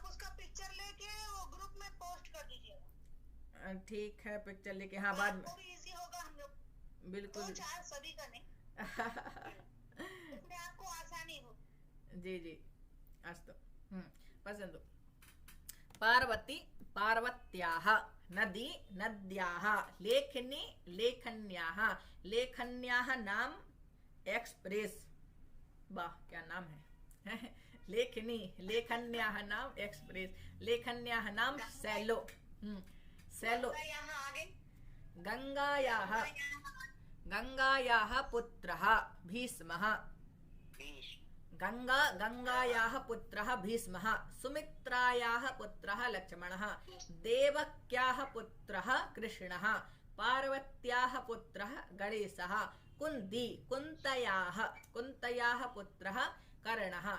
उसका पिक्चर लेके वो ग्रुप में पोस्ट कर दीजिएगा ठीक है पिक्चर लेके हाँ बाद में इजी होगा हम लोग बिल्कुल दो चार सभी का नहीं इसमें आपको आसानी हो जी जी अस्तु पश्यन्तु पार्वती पार्वत्याः नदी नद्याः लेखनी लेखन्याः लेखन्याः नाम एक्सप्रेस वाह क्या नाम है लेखनी लेखन्याः नाम एक्सप्रेस लेखन्याः नाम सैलो सैलो यहाँ आगे गंगायाः गंगायाः पुत्रः भीष्मः गंगायाः पुत्रः भीष्मः सुमित्रायाः पुत्रः लक्ष्मणः देवक्याः पुत्रः कृष्णः पार्वत्याः पुत्रः गणेशः कुन्तयाः पुत्रः कर्णः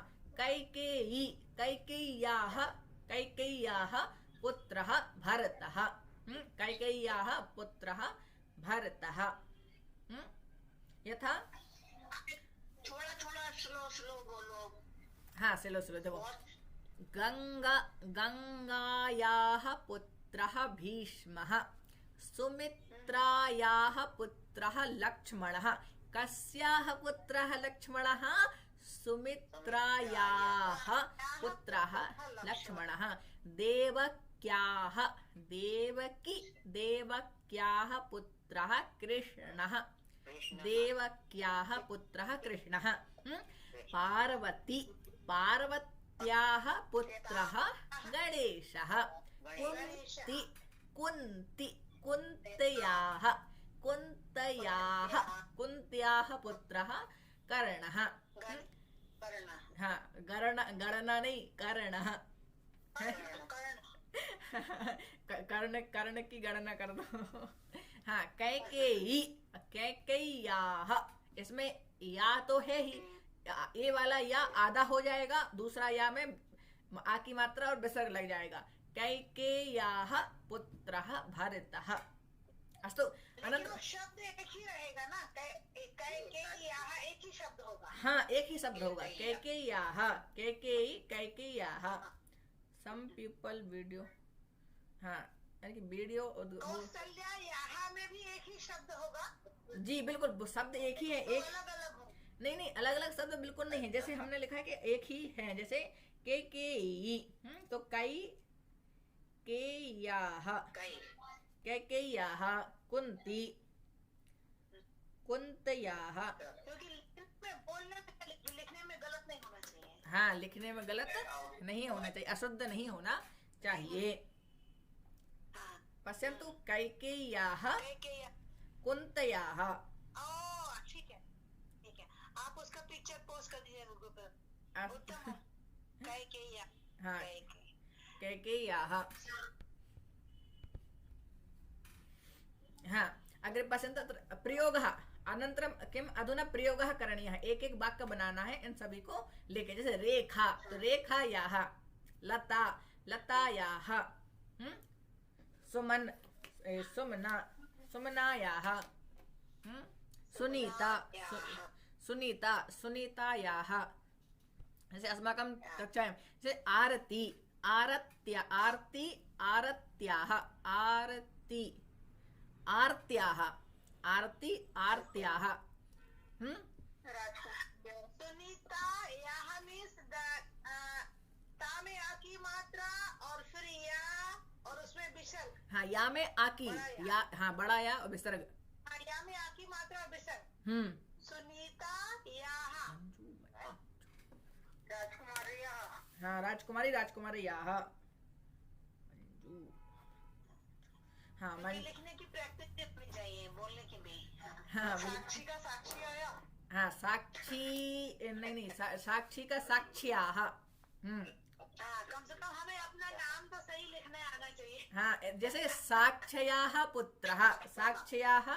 कैकेय्याः पुत्रः भरतः कैकेय्याः पुत्रः भरतः यथा थोड़ा थोड़ा स्लो बोलो हाँ स्लो देखो गंगायाः पुत्रः भीष्मः सुमित्रायाः पुत्रः लक्ष्मणः कस्याः पुत्रः लक्ष्मणः सुमित्रायाः पुत्रः लक्ष्मणः देवक्याः पुत्रः कृष्णः देवक्याः पुत्रः कृष्णः पार्वत्याः पुत्रः गणेशः कुन्त्याः पुत्रः कर्णः हाँ गणना नहीं कर्णः कर्ण की गणना कर दो हाँ कैकेय्याः इसमें या तो है ही ए वाला या आधा हो जाएगा दूसरा या में आ की मात्रा और विसर्ग लग जाएगा कैकेय्याः पुत्रः भरतः अस्तु अनंतर शब्द एक ही रहेगा ना कैकेय्याः एक ही शब्द होगा हाँ एक ही शब्द होगा कैकेय्याः सम पीपल वीडियो हाँ यानी कि वीडियो कौशल्या में भी एक ही शब्द होगा जी बिल्कुल शब्द एक ही है एक अलग अलग हो नहीं अलग अलग शब्द बिल्कुल नहीं है जैसे हमने लिखा है कि एक ही है जैसे कैकेयी तो कैकेय्याः कुन्तयाः क्योंकि लिखने में गलत नहीं होना चाहिए हाँ लिखने में गलत नहीं होना चाहिए अशुद्ध नहीं होना चाहिए पश्यन्तु कैकेय्याः कुन्तयाः ठीक है आप उसका पिक्चर पोस्ट कर दीजिए ग्रुप पे उत्तम हाँ कैकेय्याः हाँ, अग्रे पश्यन्तु तत्र प्रयोगः अनन्तरं किम् अधुना प्रयोगः करणीयः, एक एक वाक्य बनाना है इन सभी को लेके। जैसे रेखा, तो रेखायाः, लता, लतायाः, सुमन, सुमना, सुमनायाः, सुनीता, सुनीता, सुनीतायाः। जैसे अस्माकं कक्षायां जैसे आरती, आरत्या, आरती, आरत्याः, आरती, आरत्याः, आरती, आरत्याः। सुनीता यहाँ मीन्स ता में आ की मात्रा और फिर या और उसमें विसर्ग। हाँ, या में आकी, या, हाँ, बड़ा या और विसर्ग। हाँ, या में आकी मात्रा और विसर्ग। सुनीता यहाँ, राजकुमारी यहाँ। हाँ, राजकुमारी, राजकुमारी याः। हाँ, लिखने की प्रैक्टिस करनी चाहिए, बोलने की भी। हाँ, साक्षी का साक्षी आया। हाँ, साक्षी नहीं, साक्षी का साक्ष्याः। कम से कम हमें अपना नाम तो सही लिखने आना चाहिए। हाँ, जैसे साक्ष्याः पुत्रः, साक्ष्याः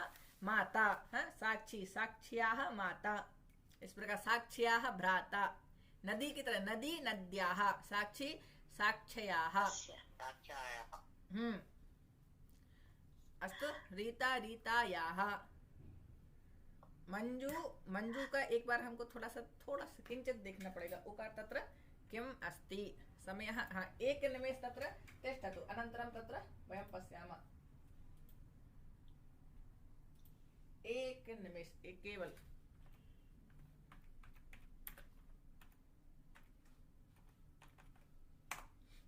माता, हाँ, साक्षी, साक्ष्याः माता। इस प्रकार साक्ष्याः भ्राता, नदी की तरह नदी, नद्याः, साक्षी, साक्ष्याः। अस्तु, रीता, रीतायाः। मंजू, मंजू का एक बार हमको थोड़ा सा किंचित देखना पड़ेगा। उकार तत्र किम् अस्ति, समयः, हाँ, एक निमेष तत्र तिष्ठतु, अनन्तरं तत्र वयं पश्यामः। एक निमेष, एक केवल।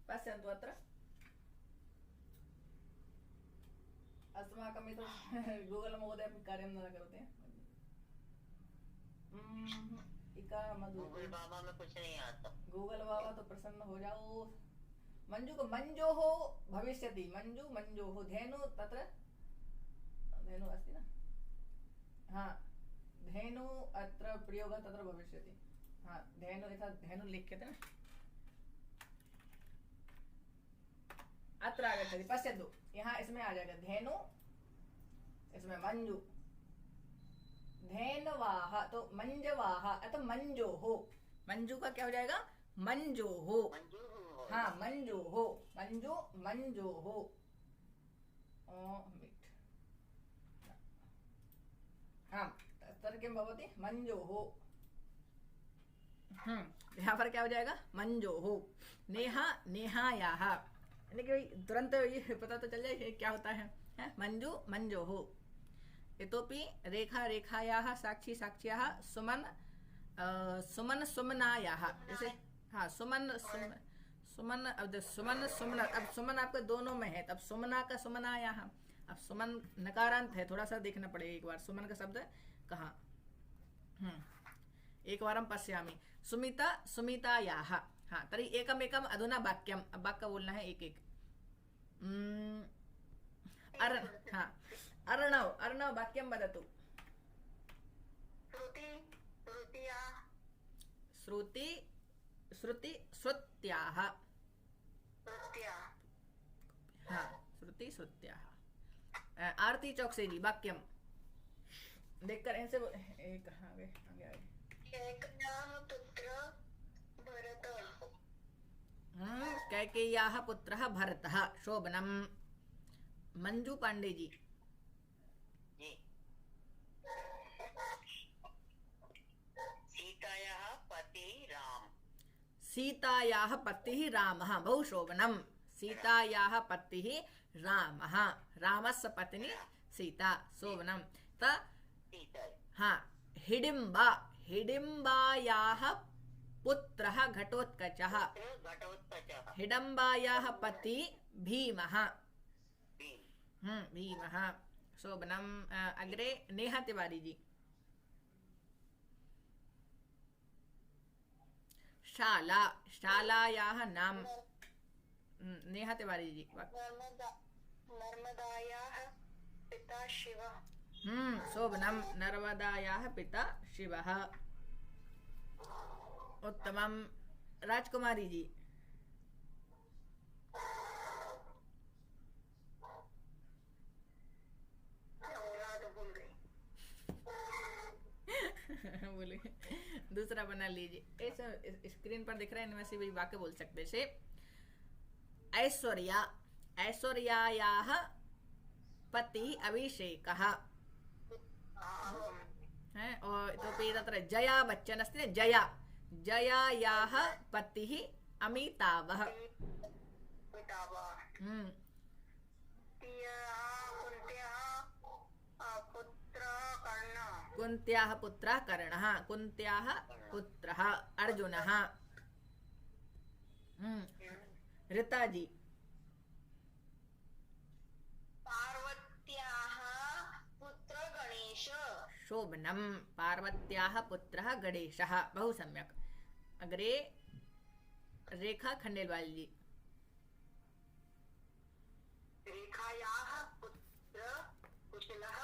पश्यन्तु अत्र अस्माकम् एतत् गूगल महोदय कार्यं न करोति। इका मधु, गूगल बाबा में कुछ नहीं आता। गूगल बाबा तो प्रसन्न हो जाओ। मंजू को मंजोः भविष्यति, मंजू, मंजोः। धेनु, तत्र धेनु अस्ति न, हाँ, धेनु अत्र प्रयोगः तत्र भविष्यति। हाँ, धेनु, यथा धेनु लिख्यते न, अत्र आगच्छति, पश्यतु, यहाँ इसमें आ जाएगा धेनु, इसमें मंजू, धेनवाः, तो मंजवाः अथवा मंजोः। मंजू का क्या हो जाएगा, मंजोः। हाँ, मंजोः, मंजू, मंजोः। हाँ, तत्र किं भवति, मंजोः। यहाँ पर क्या हो जाएगा, मंजोः। नेहा, नेहायाः। यानी कि तुरंत ये पता तो चल जाए क्या होता है, मंजू, मंजोः। इतोपि रेखा, रेखायाः, साक्षी, साक्ष्याः, सुमन, सुमन, सुमनायाः। जैसे हाँ, सुमन, सुमन, अब सुमन, सुमन, अब सुमन आपके दोनों में है, तब सुमना का सुमनायाः। अब सुमन नकारांत है, थोड़ा सा देखना पड़ेगा एक बार सुमन का शब्द कहाँ। एक वारं पश्यामि। सुमिता, सुमितायाः। हाँ, तर्हि एकमेकम् अधुना वाक्यम्, अब वाक्य बोलना है एक एक। हाँ, अर्णव, अर्णव वाक्यं वदतु। श्रुति, श्रुत्या, श्रुति, श्रुति, श्रुत्याः। श्रुत्या, हाँ, श्रुति, श्रुत्याः। आरती चौकसे जी वाक्यम देखकर इनसे एक आगे आगे आगे। कैकेय्याः पुत्र भरतः। कैकेय्याः पुत्रः भरतः। शोभनम। मंजू पांडे जी। सीतायाः पति राम। सीतायाः पतिः रामः। बहु शोभनम। सीतायाः पतिः रामः। रामस्य पत्नी सीता। शोभनम। त हाँ, हिडिम्बा, हिडिम्बायाः पुत्रः घटोत्कचः। हिडम्बायाः पति भीमः। भीमः। शोभनम। अग्रे नेहा तिवारी जी। शाला, शालायाः नाम। नेहा तिवारी जी। नर्मदायाः पिता शिवः। शोभनम। नर्मदायाः पिता शिवः। उत्तमम। राजकुमारी जी। बोले। दूसरा बना लीजिए। ऐसा स्क्रीन पर दिख रहा है, इनमें से भी वाक्य बोल सकते से। ऐश्वर्या, ऐश्वर्यायाः पतिः अभिषेकः है। और इतोपि तत्र जया बच्चन अस्ति, जया, जयायाः पतिः अमिताभः। कुन्त्याः पुत्रः कर्णः, कुन्त्याः पुत्रः अर्जुनः। रीता जी। पार्वत्याः पुत्र गणेश। शोभनम, पार्वत्याः पुत्रः गणेशः। बहु सम्यक। अग्रे रेखा खंडेलवाल जी। रेखायाः पुत्र कुशलः,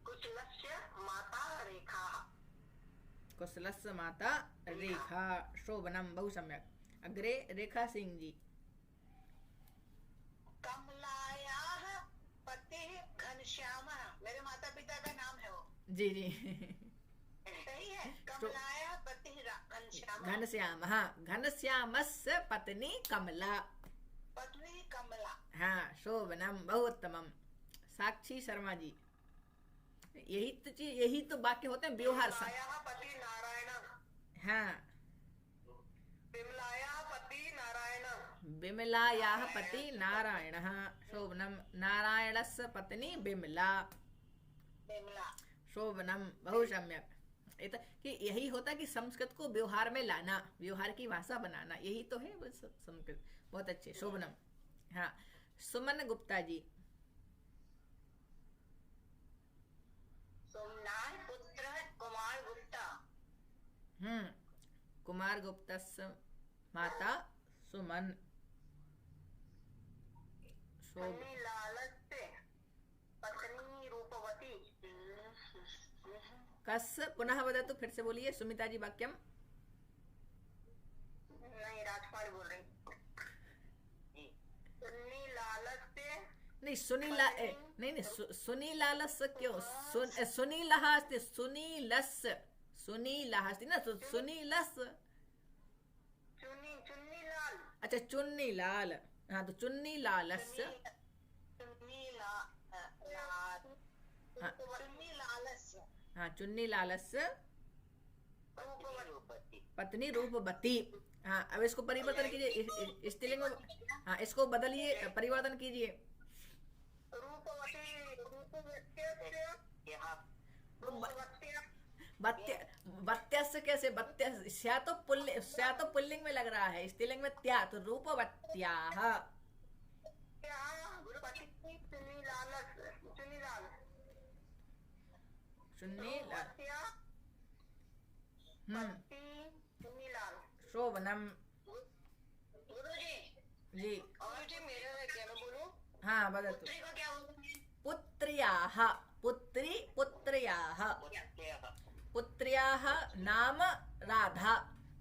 कुशलस्य माता रेखा। कुशलस्य माता रेखा। शोभनम, बहु सम्यक। अग्रे रेखा सिंह जी। कमलायाः पतिः घनश्यामः। मेरे माता पिता का नाम है वो। जी जी। सही है। कमलायाः पतिः घनश्यामः। घनश्यामः, घनश्यामस्य पत्नी कमला। पत्नी कमला। हाँ, शोभनम, बहु उत्तमम। साक्षी शर्मा जी। यही तो वाक्य होते हैं व्यवहार से। विमलायाः पति नारायण। हाँ, विमलायाः पति नारायण। विमलायाः पति नारायणः। शोभनम, नारायणस्य पत्नी विमला। विमला। शोभनम, बहु सम्यक। कि यही होता कि संस्कृत को व्यवहार में लाना, व्यवहार की भाषा बनाना, यही तो है बस संस्कृत। बहुत अच्छे, शोभनम। हाँ, सुमन गुप्ता जी। सोमनाथ पुत्र कुमार गुप्ता। कुमार गुप्तस्य माता सुमन। लालस्य पत्नी रूपवती। कस्य, पुनः वदतु, फिर से बोलिए सुमिता जी वाक्यम। नहीं, राजकुमारी बोल रही। लालस्य। नहीं, सुनीला, नहीं, सुनीलालस्य क्यों? सुनीलः अस्ति, सुनीलस्य, सुनीलः अस्ति ना, सुनीलस्य। चुन्नी लाल। अच्छा, चुन्नी लाल। हाँ, तो चुन्नी लालस्य। हाँ, चुन्नी लालस्य पत्नी रूपवती। हाँ, अब इसको परिवर्तन कीजिए स्त्रीलिंग में। हाँ, इसको बदलिए, परिवर्तन कीजिए। बत्यास्य कैसे? बत्यास्य स्या तो पुल्लिंग में लग रहा है, स्त्रीलिंग में त्या, तो रूपवत्याः। शोभनम जी। हाँ, बदतु। पुत्र्याः, पुत्री, पुत्र्याः, पुत्र्याः नाम राधा।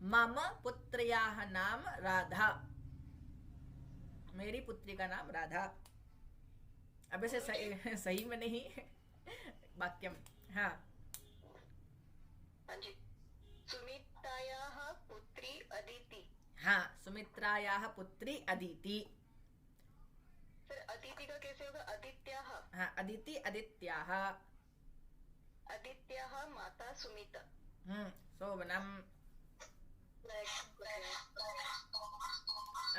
मम पुत्र्याः नाम राधा। मेरी पुत्री का नाम राधा। अब ऐसे सही में नहीं वाक्यम। हाँ, सुमित्रायाः पुत्री अदिति। हाँ, सुमित्रायाः पुत्री अदिति। फिर अदिति का कैसे होगा? अदित्याः। हाँ, अदिति अदित्याः। अदित्याः माता सुमिता। शोभनम।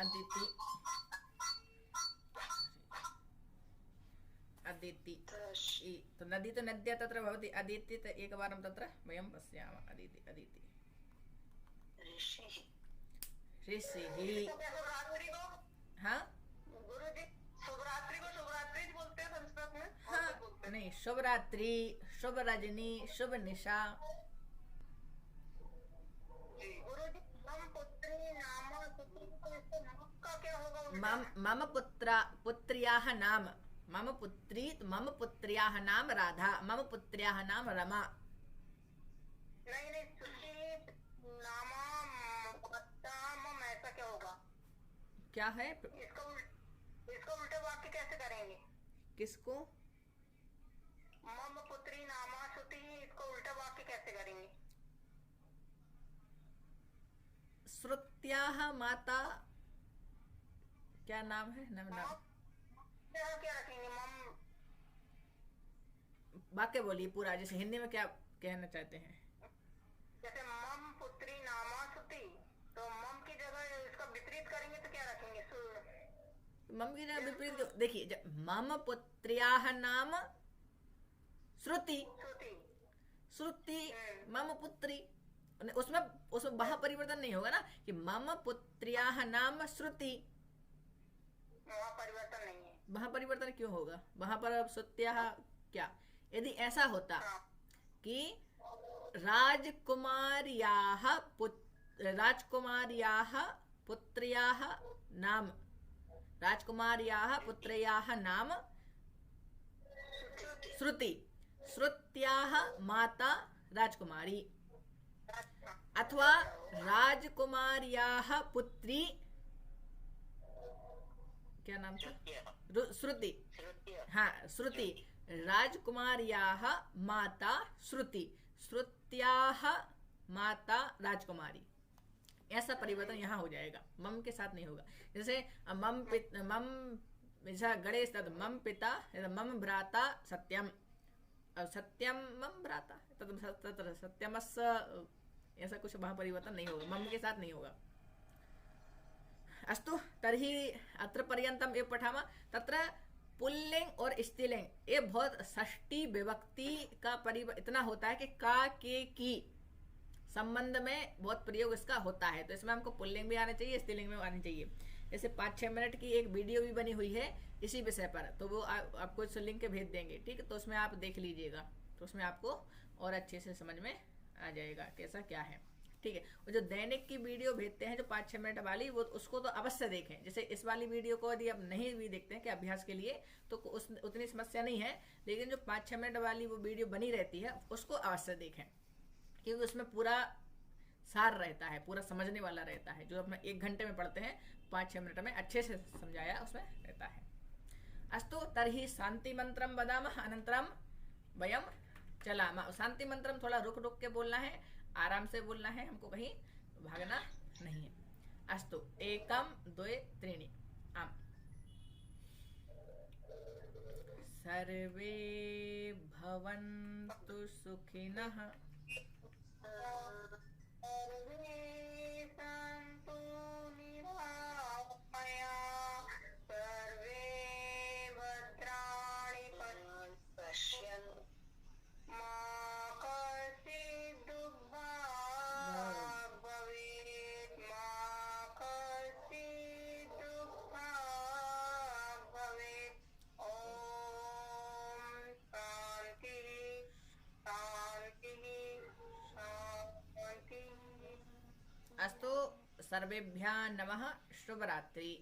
अदिति, अदिति। तो नदी तो नद्या तत्र भवति, अदिति तो एकवारं तत्र वयं पश्यामः। अदिति, अदिति। ऋषिः। हाँ, गुरुजी, शुभरात्रि को शुभरात्रि बोलते हैं संस्कृत में। हाँ, नहीं, शुभ रात्रि, शुभ रजनी, शुभ निशा। गुरुजी, मम पुत्री नाम का क्या होगा? मम पुत्र्याः नाम, मम पुत्री, मम पुत्र्याः नाम राधा, मम पुत्र्याः नाम रमा। नहीं, नाम ऐसा क्या होगा? क्या है? इसको उल्टे वाक्य कैसे करेंगे? किसको? मम पुत्री नामा श्रुति, इसको उल्टा वाक्य कैसे करेंगे? श्रुत्याः माता क्या नाम है? नाम क्या रखेंगे? मम वाक्य बोलिए पूरा, जैसे हिंदी में क्या कहना चाहते हैं। जैसे मम पुत्री नामा सुति, तो मम की जगह इसका विपरीत करेंगे तो क्या रखेंगे? मम की जगह विपरीत देखिए, मम पुत्र्याः नाम श्रुति, श्रुति मम पुत्री, उसमें वहां परिवर्तन नहीं होगा ना कि मम पुत्र्याः नाम श्रुति, वहाँ परिवर्तन नहीं है। वहां परिवर्तन क्यों होगा? वहां पर अब श्रुत्याः क्या, यदि ऐसा होता कि राजकुमार्याः पुत्र्याः नाम, राजकुमार्याः पुत्र्याः नाम श्रुति, श्रुत्याः माता राजकुमारी, अथवा राजकुमार्याः पुत्री क्या नाम था? श्रुति। हाँ, श्रुति, राजकुमार्याः माता श्रुति, श्रुत्याः माता राजकुमारी, ऐसा परिवर्तन यहाँ हो जाएगा, मम के साथ नहीं होगा। जैसे मम जैसा गणेश तद मम पिता, मम भ्राता सत्यम, सत्यम मम भ्राता तत्र सत्यमस्, ऐसा कुछ वहाँ परिवर्तन नहीं होगा, मम के साथ नहीं होगा। अस्तु तर्हि अत्र पर्यन्तम् एव पठामः। तत्र पुल्लिंग और स्त्रीलिंग, ये बहुत षष्ठी विभक्ति का इतना होता है कि का के की संबंध में बहुत प्रयोग इसका होता है, तो इसमें हमको पुल्लिंग भी आना चाहिए, स्त्रीलिंग में आनी चाहिए। जैसे 5-6 मिनट की एक वीडियो भी बनी हुई है इसी विषय पर, तो वो आपको इस लिंक भेज देंगे, ठीक है? तो उसमें आप देख लीजिएगा, तो उसमें आपको और अच्छे से समझ में आ जाएगा कैसा क्या है, ठीक है? और जो दैनिक की वीडियो भेजते हैं जो 5-6 मिनट वाली, वो उसको तो अवश्य देखें। जैसे इस वाली वीडियो को यदि आप नहीं भी देखते हैं कि अभ्यास के लिए, तो उतनी समस्या नहीं है, लेकिन जो 5-6 मिनट वाली वो वीडियो बनी रहती है उसको अवश्य देखें, क्योंकि उसमें पूरा सार रहता है, पूरा समझने वाला रहता है। जो अपना 1 घंटे में पढ़ते हैं 5-6 मिनट में अच्छे से समझाया उसमें रहता है। अस्तु तर्हि शांति मंत्रम वदामः अनन्तरं वयं चलामः। शांति मंत्रम थोड़ा रुक रुक के बोलना है, आराम से बोलना है, हमको कहीं भागना नहीं है। अस्तु 1 2 3 आम। सर्वे भवन्तु सुखिनः, सर्वे सन्तु निरामयाः, सर्वे भद्राणि पश्यन्तु, मा कश्चित् दुःखभाग् भवेत्, मा कश्चित् दुःखभाग् भवेत्। ॐ शान्तिः शान्तिः शान्तिः। अस्तु सर्वेभ्यः नमः, शुभरात्रि।